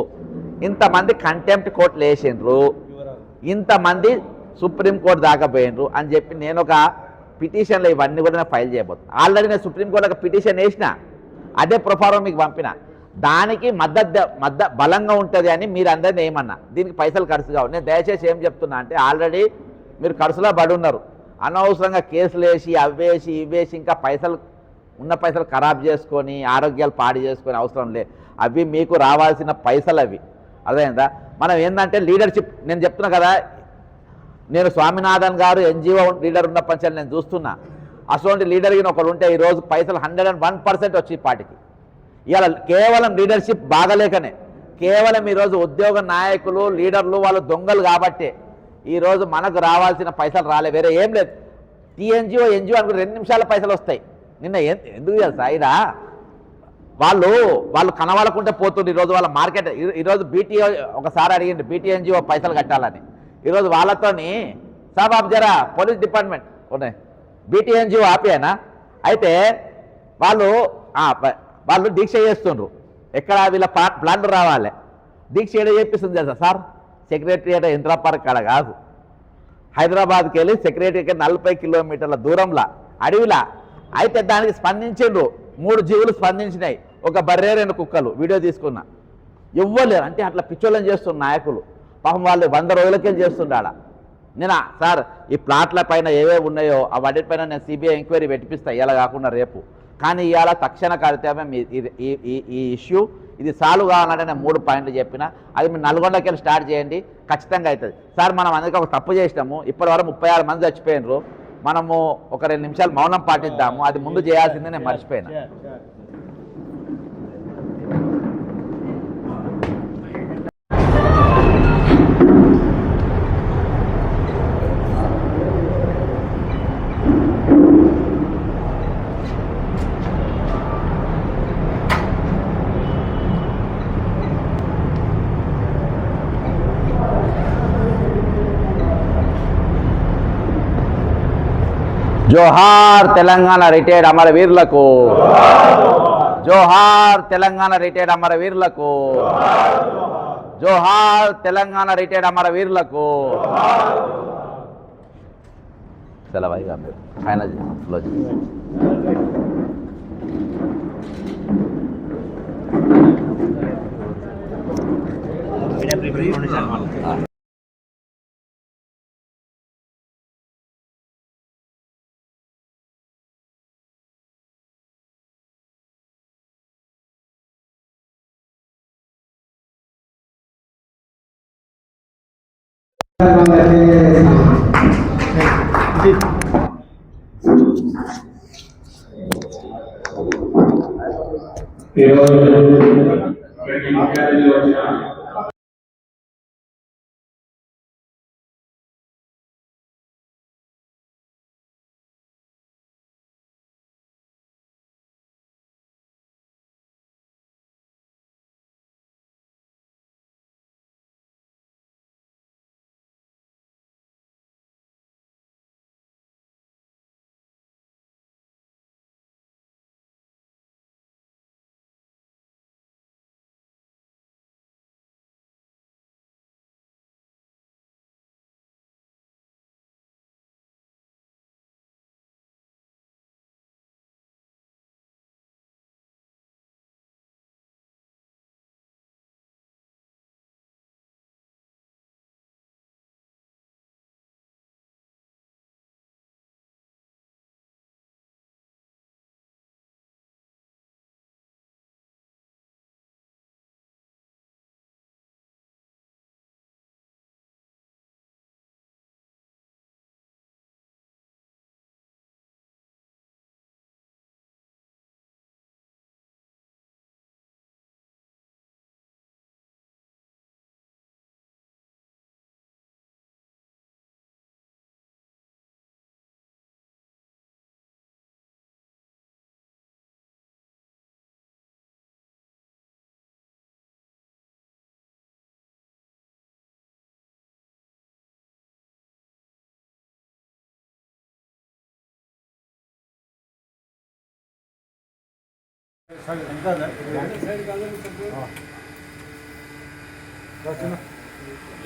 ఇంతమంది కంటెంప్ట్ కోర్టులో వేసిండ్రు, ఇంతమంది సుప్రీంకోర్టు దాకా పోయిండ్రు అని చెప్పి నేను ఒక పిటిషన్లో ఇవన్నీ కూడా నేను ఫైల్ చేయబోతున్నాను. ఆల్రెడీ నేను సుప్రీంకోర్టు ఒక పిటిషన్ వేసిన, అదే ప్రొఫారం మీకు పంపిన. దానికి మద్దతు బలంగా ఉంటుంది అని మీరు అందరినీ ఏమన్నా. దీనికి పైసలు ఖర్చు కావు. నేను దయచేసి ఏం చెప్తున్నా అంటే, ఆల్రెడీ మీరు ఖర్చులో పడి ఉన్నారు. అనవసరంగా కేసులు వేసి అవ్వేసి ఇవ్వేసి ఇంకా ఉన్న పైసలు ఖరాబ్ చేసుకొని ఆరోగ్యాలు పాడు చేసుకొని అవసరం లే. అవి మీకు రావాల్సిన పైసలు అవి. అదేందా మనం ఏంటంటే లీడర్షిప్, నేను చెప్తున్నా కదా, నేను స్వామినాథన్ గారు ఎన్జిఓ లీడర్ ఉన్న పంచాయతీ నేను చూస్తున్నా. అటువంటి లీడర్ ఒకరు ఉంటే ఈరోజు పైసలు 101% వచ్చి పార్టీకి. ఇవాళ కేవలం లీడర్షిప్ బాగలేకనే, కేవలం ఈరోజు ఉద్యోగ నాయకులు లీడర్లు వాళ్ళు దొంగలు కాబట్టే ఈరోజు మనకు రావాల్సిన పైసలు రాలే, వేరే ఏం లేదు. టీఎన్జిఓ ఎన్జిఓ అనుకుంటే 2 నిమిషాల పైసలు వస్తాయి. నిన్న ఎందుకు తెలుసా, ఇదా వాళ్ళు కనబడకుంటే పోతుండే. ఈరోజు వాళ్ళ మార్కెట్, ఈరోజు బీటీఓ ఒకసారి అడిగింది బీటీఎన్జిఓ పైసలు కట్టాలని. ఈరోజు వాళ్ళతోని సాబాబ్ జరా పోలీస్ డిపార్ట్మెంట్ ఉన్నాయి, బీటీఎన్జిఓ ఆపేనా. అయితే వాళ్ళు దీక్ష చేస్తుండ్రు. ఎక్కడ వీళ్ళ ప్లాంట్ రావాలి, దీక్ష ఏదో చేపిస్తుంది తెలుసా సార్, సెక్రటరియట్ ఇంద్రా పార్క్ కాడ కాదు, హైదరాబాద్కి వెళ్ళి సెక్రటరీకి 40 కిలోమీటర్ల దూరంలో అడవిలా. అయితే దానికి స్పందించిండ్రు, 3 జీవులు స్పందించినాయి, ఒక బర్రె 2 కుక్కలు. వీడియో తీసుకున్నా. ఇవ్వలేరు అంటే అట్లా పిచ్చోళ్ళని చేస్తున్న నాయకులు పాపం వాళ్ళు 100 రోజులకే చేస్తుండాడ. నేను సార్ ఈ ప్లాట్ల పైన ఏవేవి ఉన్నాయో ఆ వాటిపైన నేను సిబిఐ ఎంక్వైరీ పెట్టిపిస్తా, ఇలా కాకుండా రేపు. కానీ ఇవాళ తక్షణ కర్తవ్యం ఈ ఇష్యూ ఇది సాల్వ్ కావాలంటే నేను 3 పాయింట్లు చెప్పిన. అది మీరు నల్గొండకి వెళ్ళి స్టార్ట్ చేయండి, ఖచ్చితంగా అవుతుంది. సార్ మనం అందరికీ ఒక తప్పు చేసినాము, ఇప్పటివరకు 36 మంది చచ్చిపోయినరు. మనము ఒక 2 నిమిషాలు మౌనం పాటిద్దాము, అది ముందు చేయాల్సిందే, నేను మర్చిపోయినా. జోహార్ తెలంగాణ రిటైర్డ్ అమరవీరులకు, జోహార్ తెలంగాణ రిటైర్డ్ అమరవీరులకు, జోహార్ తెలంగాణ రిటైర్డ్ అమరవీరులకు. సెలవుగా మీరు ఫైనల్ Thank you.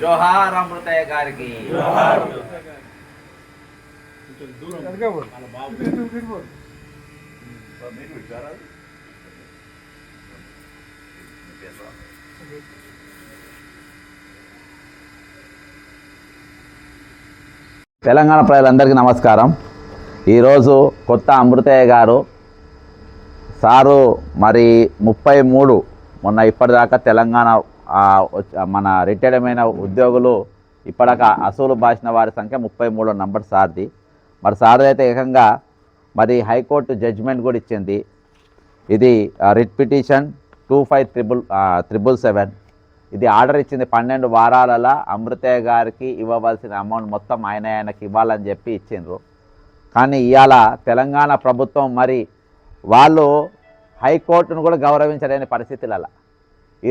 జోహార్ అమృతయ్య గారికి. తెలంగాణ ప్రజలందరికీ నమస్కారం. ఈరోజు కొత్త అమృతయ్య గారు సారు మరి 33 మొన్న ఇప్పటిదాకా తెలంగాణ మన రిటైర్డ్ ఉద్యోగులు ఇప్పటిదాకా అసూలు బాసిన వారి సంఖ్య 33 నంబర్ సార్ది. మరి సార్ది అయితే ఏకంగా మరి హైకోర్టు జడ్జిమెంట్ కూడా ఇచ్చింది. ఇది రిట్ పిటిషన్ 2577. ఇది ఆర్డర్ ఇచ్చింది 12 వారాలలో అమృతయ్య గారికి ఇవ్వవలసిన అమౌంట్ మొత్తం ఆయనకి ఇవ్వాలని చెప్పి ఇచ్చిండ్రు. కానీ ఇవాళ తెలంగాణ ప్రభుత్వం మరి వాళ్ళు హైకోర్టును కూడా గౌరవించలేని పరిస్థితులలో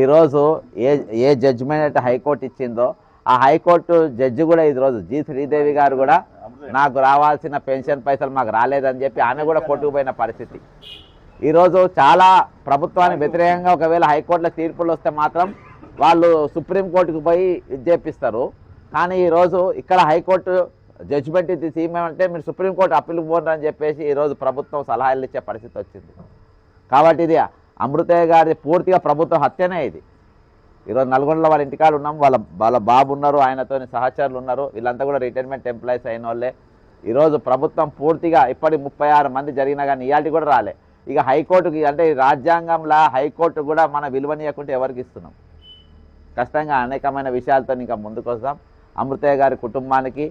ఈరోజు ఏ జడ్జిమెంట్ అయితే హైకోర్టు ఇచ్చిందో ఆ హైకోర్టు జడ్జి కూడా ఈరోజు జి శ్రీదేవి గారు కూడా నాకు రావాల్సిన పెన్షన్ పైసలు మాకు రాలేదని చెప్పి ఆమె కూడా కోర్టుకు పోయిన పరిస్థితి. ఈరోజు చాలా ప్రభుత్వానికి వ్యతిరేకంగా ఒకవేళ హైకోర్టులో తీర్పులు వస్తే మాత్రం వాళ్ళు సుప్రీంకోర్టుకు పోయి చేపిస్తారు. కానీ ఈరోజు ఇక్కడ హైకోర్టు జడ్జిమెంట్ తీసేయమంటే మీరు సుప్రీంకోర్టు అప్పీల్కి పోండి అని చెప్పేసి ఈరోజు ప్రభుత్వం సలహాలు ఇచ్చే పరిస్థితి వచ్చింది. కాబట్టి ఇది అమృతయ్య గారి పూర్తిగా ప్రభుత్వ హత్యనే. ఇది ఈరోజు నల్గొండలో వాళ్ళ ఇంటికాడ ఉన్నాం, వాళ్ళ బాబు ఉన్నారు, ఆయనతో సహచరులు ఉన్నారు, వీళ్ళంతా కూడా రిటైర్మెంట్ ఎంప్లాయీస్ అయిన వాళ్ళే. ఈరోజు ప్రభుత్వం పూర్తిగా ఇప్పటి 36 మంది జరిగినా కానీ ఇవాళ కూడా రాలే. ఇక హైకోర్టుకి అంటే రాజ్యాంగంలో హైకోర్టు కూడా మన విలువనీయకుంటే ఎవరికి ఇస్తున్నాం? కష్టంగా అనేకమైన విషయాలతో ఇంకా ముందుకు వస్తాం. అమృతయ్య గారి కుటుంబానికి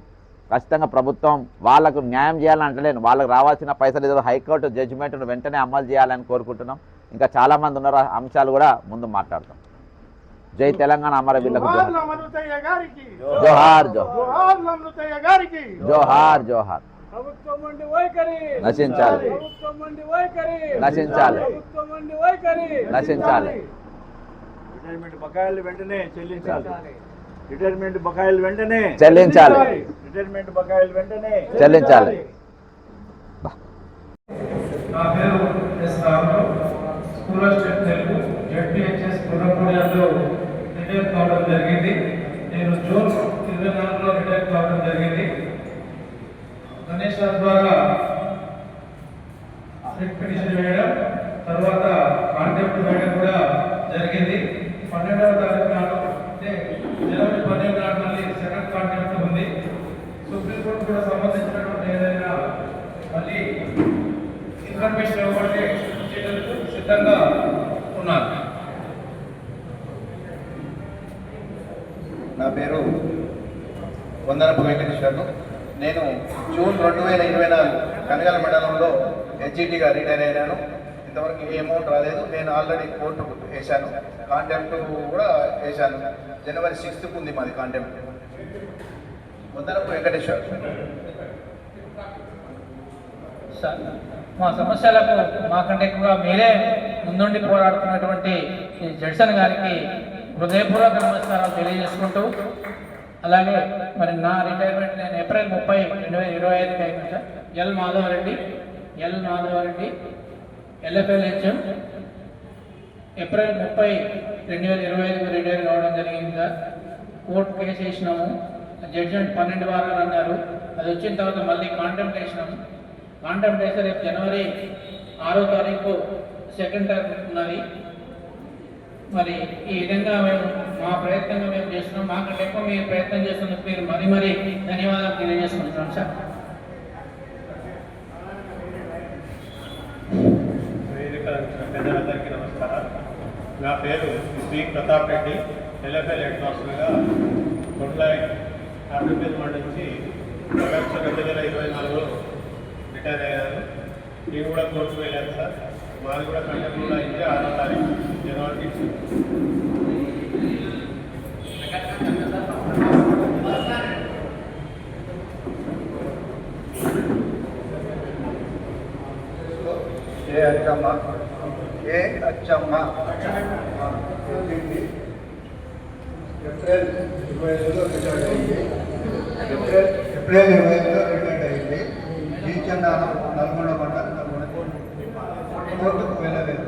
ఖచ్చితంగా ప్రభుత్వం వాళ్ళకు న్యాయం చేయాలని అంటలేను, వాళ్ళకు రావాల్సిన పైసలు ఏదో హైకోర్టు జడ్జిమెంట్ను వెంటనే అమలు చేయాలని కోరుకుంటున్నాం. ఇంకా చాలామంది ఉన్నారు, అంశాలు కూడా ముందు మాట్లాడతాం. జై తెలంగాణ అమరవీరులకు జోహార్ జోహార్ జోహార్. నశించాలి నశించాలి నశించాలి. రిటైర్మెంట్ బకాయిలు వెంటనే చెల్లించాలి. రిటైర్మెంట్ బకాయిలు వెంటనే చెల్లించాలి. రిటైర్మెంట్ బకాయిలు వెంటనే చెల్లించాలి. నా పేరు S Ramarao, school of state Telugu ZPHS గుర్రపూడియాలో రిటైర్ కావడం జరిగింది. నేను జూన్ 24లో రిటైర్ కావడం జరిగింది. గణేష్ ద్వారా రిట్ పిటిషన్ వేయడం, తర్వాత కాంటెంప్ట్ వేయడం కూడా జరిగింది. 12వ తారీఖు నాడు అంటే జనవరి 12 నాడు మళ్ళీ సెకండ్ కాంటెంప్ట్ ఉంది. సుప్రీంకోర్టు కూడా సంబంధించినటువంటి ఏదైనా మళ్ళీ ఇన్ఫర్మేషన్ ఇవ్వబడి చేయడానికి సిద్ధంగా ఉన్నారు. నా పేరు వందనపు వెంకటేశ్వర్లు. నేను జూన్ 2024 కనగల మండలంలో హెచ్జిటిగా రిటైర్ అయినాను. ఇంతవరకు ఏ అమౌంట్ రాలేదు. నేను ఆల్రెడీ కోర్టుకు వేశాను, కాంటెంప్ట్ కూడా వేశాను. జనవరి 6th ఉంది మాది కాంటెంప్ట్. వందనపు వెంకటేశ్వర్. సార్, మా సమస్యలకు మాకంటే ఎక్కువగా మీరే ముందుండి పోరాడుతున్నటువంటి ఈ జడ్సన్ గారికి హృదయపూర్వక నమస్కారాలు తెలియజేసుకుంటూ, అలాగే మరి నా రిటైర్మెంట్ నేను ఏప్రిల్ 30, 2025 అయింది sir. L Madhavareddy LFLHM April 30, 2025 retire కావడం జరిగింది సార్. కోర్టు కేసు వేసినాము, జడ్జిమెంట్ 12 వారాలు అన్నారు. అది వచ్చిన తర్వాత మళ్ళీ కాంటెంప్ట్ వేసినాము. కాంటెంప్ట్ వేస్తే రేపు జనవరి 6వ తారీఖు సెకండ్ టర్మ్ ఉన్నది. మరి ఈ విధంగా మేము మా ప్రయత్నంగా మేము చేస్తున్నాం. మాకంటే ఎక్కువ మీరు ప్రయత్నం చేస్తున్నందుకు మీరు మరీ ధన్యవాదాలు తెలియజేసుకుంటున్నాం సార్. పెద్దలందరికీ నమస్కారం. నా పేరు శ్రీ ప్రతాప్ రెడ్డి. LFL హెడ్ మాస్టర్గా కొట్లాయి ఆఫ్రికన్ నుంచి 2024లో రిటైర్ అయ్యాను. నేను కూడా కోర్టుకు వెళ్ళాను సార్. మాది కూడా కంటెంప్ట్ కూడా అయితే 6వ తారీఖు జనవరికి ఏ అచ్చమ్మ ఏప్రిల్ 25లో రిటైర్డ్ అయింది. ఏప్రిల్ 25లో రిటైర్డ్ అయింది. జీచండానం నల్గొండ మండలం కోర్టుకు వెళ్ళలేదు.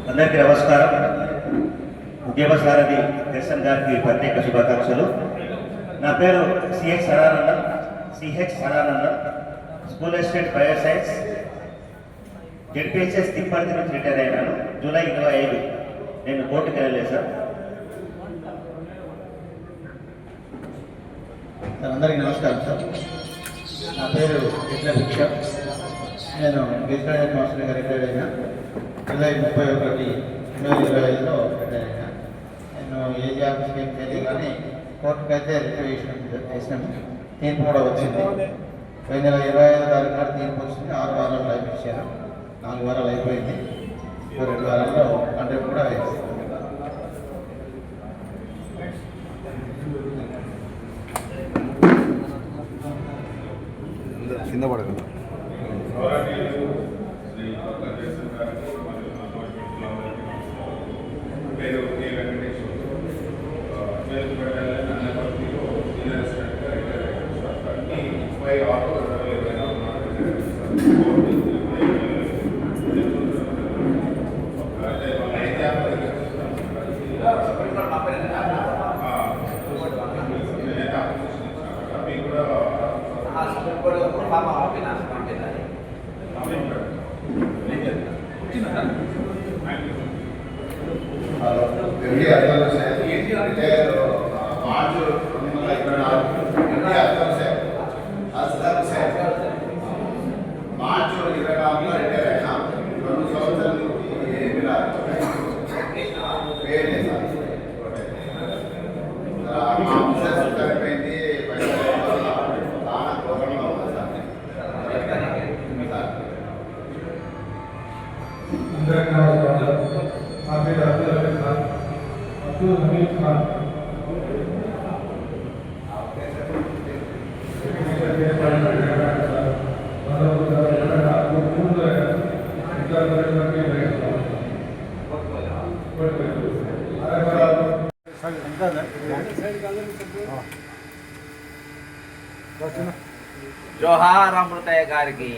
అందరికీ నమస్కారం. ఉద్యమ సారథి దర్శన్ గారికి ప్రత్యేక శుభాకాంక్షలు. నా పేరు CH Sadanandam. School assistant bioscience ZPHS Tipparthi నుంచి రిటైర్ అయినాను. జూలై 25 నేను కోర్టుకు వెళ్ళలేదు సార్. అందరికీ నమస్కారం సార్. నా పేరు ఇట్ల భిక్ష. నేను గెజిటెడ్ హెడ్ మాస్టర్గా రిటైర్ అయినా. జూలై 31, 2025లో రిటైర్ అయినా. నేను ఏ జాబ్స్కి ఏం తెలియదు కానీ కోర్టుకు అయితే రిటైర్ చేసినాము. తీర్పు కూడా వచ్చింది. 2025 తారీఖు నాడు తీర్పు వచ్చింది. 6 వారాలు లైఫ్ ఇచ్చారు. 4 వారాలు అయిపోయింది. 2 వారాల్లో కంటెంప్ట్ కూడా వేసింది. కింద పడకుండా పేరు ఏ వెంకటేశ్వర. మార్చి 24లో రిటైర్ అయినా. 2 సంవత్సరాల నుంచి ఏమి రాదు. అయిపోయింది. చాలా దూరంలో ఉంది సార్. అందరికీ నమస్కారం. నా పేరు అబ్దుల్ హమీద్ ఖాన్. జోహార్ అమృతయ్య గారికి.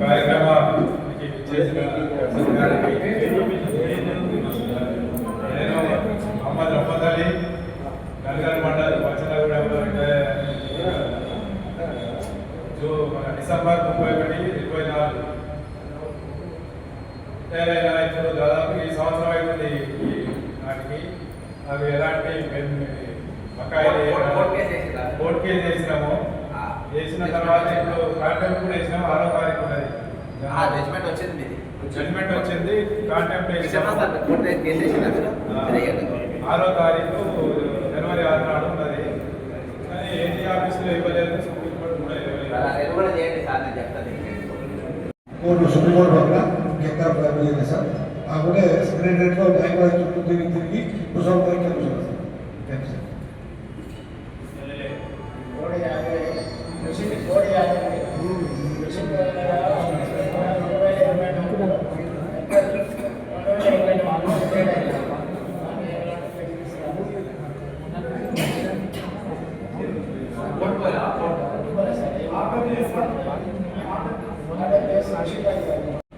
కార్యక్రమానికి చేసిన నేను అహ్మద్ అలీ నల్గొండ మండల్ పచ్చనగూడెంలో డిసెంబర్ 31, 2024 ఇప్పుడు దాదాపు ఈ సంవత్సరం అవుతుంది. నాటికి అవి ఎలాంటి బకాయిలు కోర్టు కేసు చేసినాము. చేసిన తర్వాత ఇప్పుడు కాంటెంప్ట్ కూడా వేసినాము. 6వ తారీఖు ఉన్నది జడ్జ్మెంట్ వచ్చింది. కాంటెంప్ట్ వేసినాము. 6వ తారీఖు జనవరి 6 నాడు ఉన్నది. కానీ ఏజీ ఆఫీసులో ఇవ్వలేదు. సుప్రీంకోర్టు కూడా కోర్టు సుప్రీంకోర్టు పక్కన ఎక్కడ లేదు సార్. కాకపోతే సెక్రటరియట్లో హైకోర్టు చుట్టూ తిరిగి కూర్చోవడం కూర్చున్నాం సార్. Thank you sir.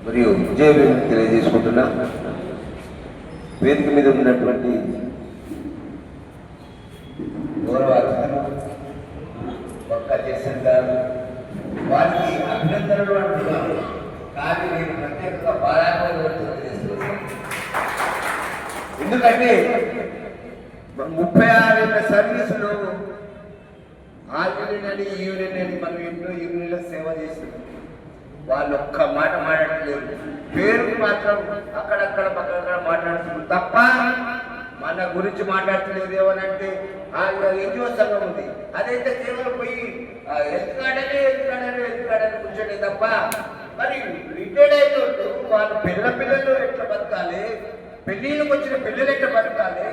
మరియు విజయం తెలియజేసుకుంటున్నా. వేదిక మీద ఉన్నటువంటి గౌరవ ఒక్క జస్టిస్ గారు వారికి అభినందనలు అంటున్నారు. కానీ నేను ప్రత్యేకంగా బాధాకరమైన తెలియజేస్తున్నాను. ఎందుకంటే 36 ఏళ్ళ సర్వీసులో ఆ యూనియన్ అని ఈ యూనియన్ అని మనం ఎన్నో యూనియన్లో సేవ చేస్తున్నాం. వాళ్ళు ఒక్క మాట మాట్లాడలేదు. పేరుకు మాత్రం అక్కడక్కడ పక్కడక్కడ మాట్లాడుతున్నారు తప్ప మన గురించి మాట్లాడలేదు. ఏమనంటే ఎన్జిఓ సంఘం ఉంది, అదైతే కేవలం పోయి ఎందుకాడని కూర్చోండి తప్ప మరి రిటైర్డ్ అయినట్టు వాళ్ళు పిల్లలు ఎట్లా బతకాలి, పెళ్ళిళ్ళకి వచ్చిన పిల్లలు ఎట్లా బతకాలి,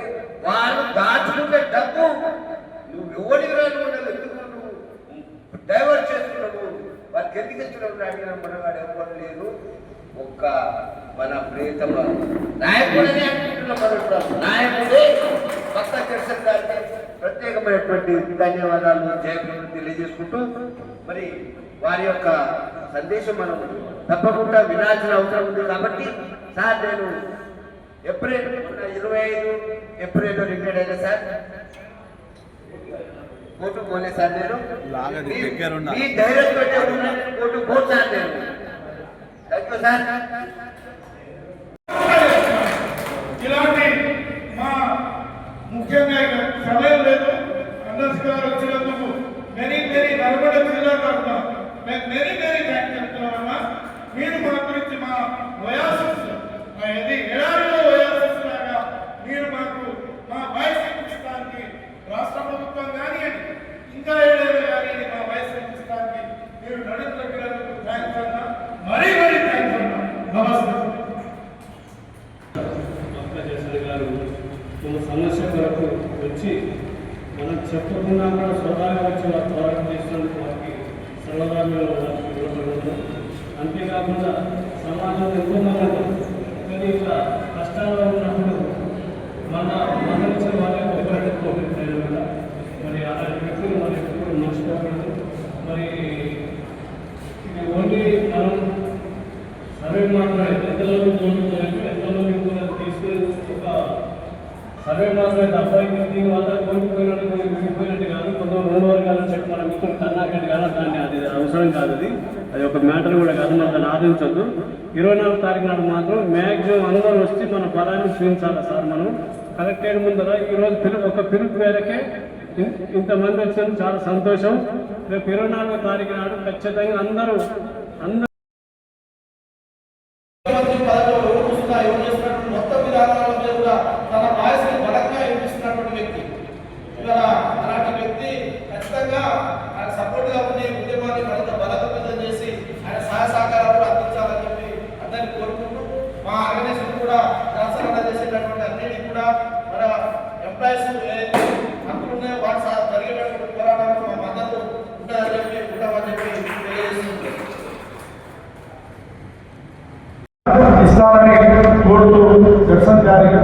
వాళ్ళు దాచుకుంటే డబ్బు నువ్వు ఎవరికి రాను ఎందుకు నువ్వు డైవర్ట్ చేస్తున్నావు, వాళ్ళకి ఎందుకు ఇస్తున్నావు అడిగిన మనగాడు ఎవరు లేదు. ఒక్క మన ప్రియతమ నాయకుడనే అంటున్న నాయకుడే పక్క చర్చలు గారికి ప్రత్యేకమైనటువంటి ధన్యవాదాలు జయప్రదం తెలియజేసుకుంటూ మరి వారి యొక్క సందేశం మనం తప్పకుండా వినాల్సిన అవసరం ఉంది. కాబట్టి సార్ నేను ఏప్రిల్ 25 ఏప్రిల్లో రిటైర్డ్ అయినా సార్. కోర్టు పోలే సార్. నేను మీ ధైర్యంతో కోర్టు పోను సార్. నేను థ్యాంక్ యూ సార్. ఇలాంటి మా ముఖ్యంగా సమయం లేదు. అందర్స్ గారు వచ్చినందుకు నల్గొండ జిల్లా తరఫున మేము వెరీ థ్యాంక్స్ చెప్తున్నామన్నా. మీరు మా గురించి మా వయాసస్ ఎడారిలో వయాసస్ లాగా మీరు మాకు మా వయసు ఇప్పించడానికి రాష్ట్ర ప్రభుత్వం కానివ్వండి ఇంకా ఏదైనా కానీ మా వయసు ఇప్పించడానికి మీరు నడుపుతున్నందుకు థ్యాంక్స్ అన్నా. మరీ థ్యాంక్స్ అన్నా. నమస్తే. గారు మన సమస్య కొరకు వచ్చి మనం చెప్పకుండా కూడా స్వతహాగా వచ్చి వారు పోరాటం చేసినందుకు వారికి సర్వదాన్ని అంతేకాకుండా సమాజంలో ఎంతో మంది ఉంటారు. కానీ ఇట్లా కష్టాల్లో ఉన్నప్పుడు మన వచ్చిన వాళ్ళకి ఉపయోగించుకోవాలి కూడా. మరి అలాంటి వ్యక్తులు మన ఎప్పుడు మర్చిపోకూడదు. మరి ఇది ఓన్లీ మనం సర్వే మాత్రమే ఎంతలోకి తీసుకుని ఒక సర్వే మాత్రమే తప్ప దీని వల్ల కోల్పోయినట్టు విడిపోయినట్టు కాదు. కొంత 2 వర్గాలను చెప్పి మన మిత్రులు కన్నాకంటే కానీ దాన్ని అది అవసరం కాదు. అది ఒక మ్యాటర్ కూడా కాదు. మనం దాన్ని ఆదించద్దు. 24వ తారీఖు నాడు మాత్రం మ్యాక్సిమం అందరూ వచ్చి మన ఫలాన్ని చూపించాలి సార్. మనం కలెక్టరేట్ ముందర ఈరోజు ఒక పిలుపు మేరకే ఇంతమంది వచ్చినందుకు చాలా సంతోషం. రేపు 24వ తారీఖు నాడు ఖచ్చితంగా అందరూ మొత్తం విధానాల మీద కూడా తన వాయిస్ని బలంగా వినిపిస్తున్నటువంటి వ్యక్తి. ఇవాళ అలాంటి వ్యక్తి ఖచ్చితంగా ఆయన సపోర్ట్గా ఉండి ఉద్యమాన్ని మరింత బలోపేతం చేసి ఆయన సహాయ సహకారాలు కూడా అందించాలని చెప్పి అందరినీ కోరుకుంటూ మా ఆర్గనైజేషన్ కూడా నిరసన చేసేటటువంటి అన్నిటికీ కూడా మన ఎంప్లాయీస్ ఏదైతే హక్కులు ఉన్నాయో వాటి జరిగేటటువంటి పోరాటాలకు మా మద్దతు ఉంటుందని చెప్పి తెలియజేస్తుంది. ఇస్తారని కోరుతూ జడ్సన్ గారికి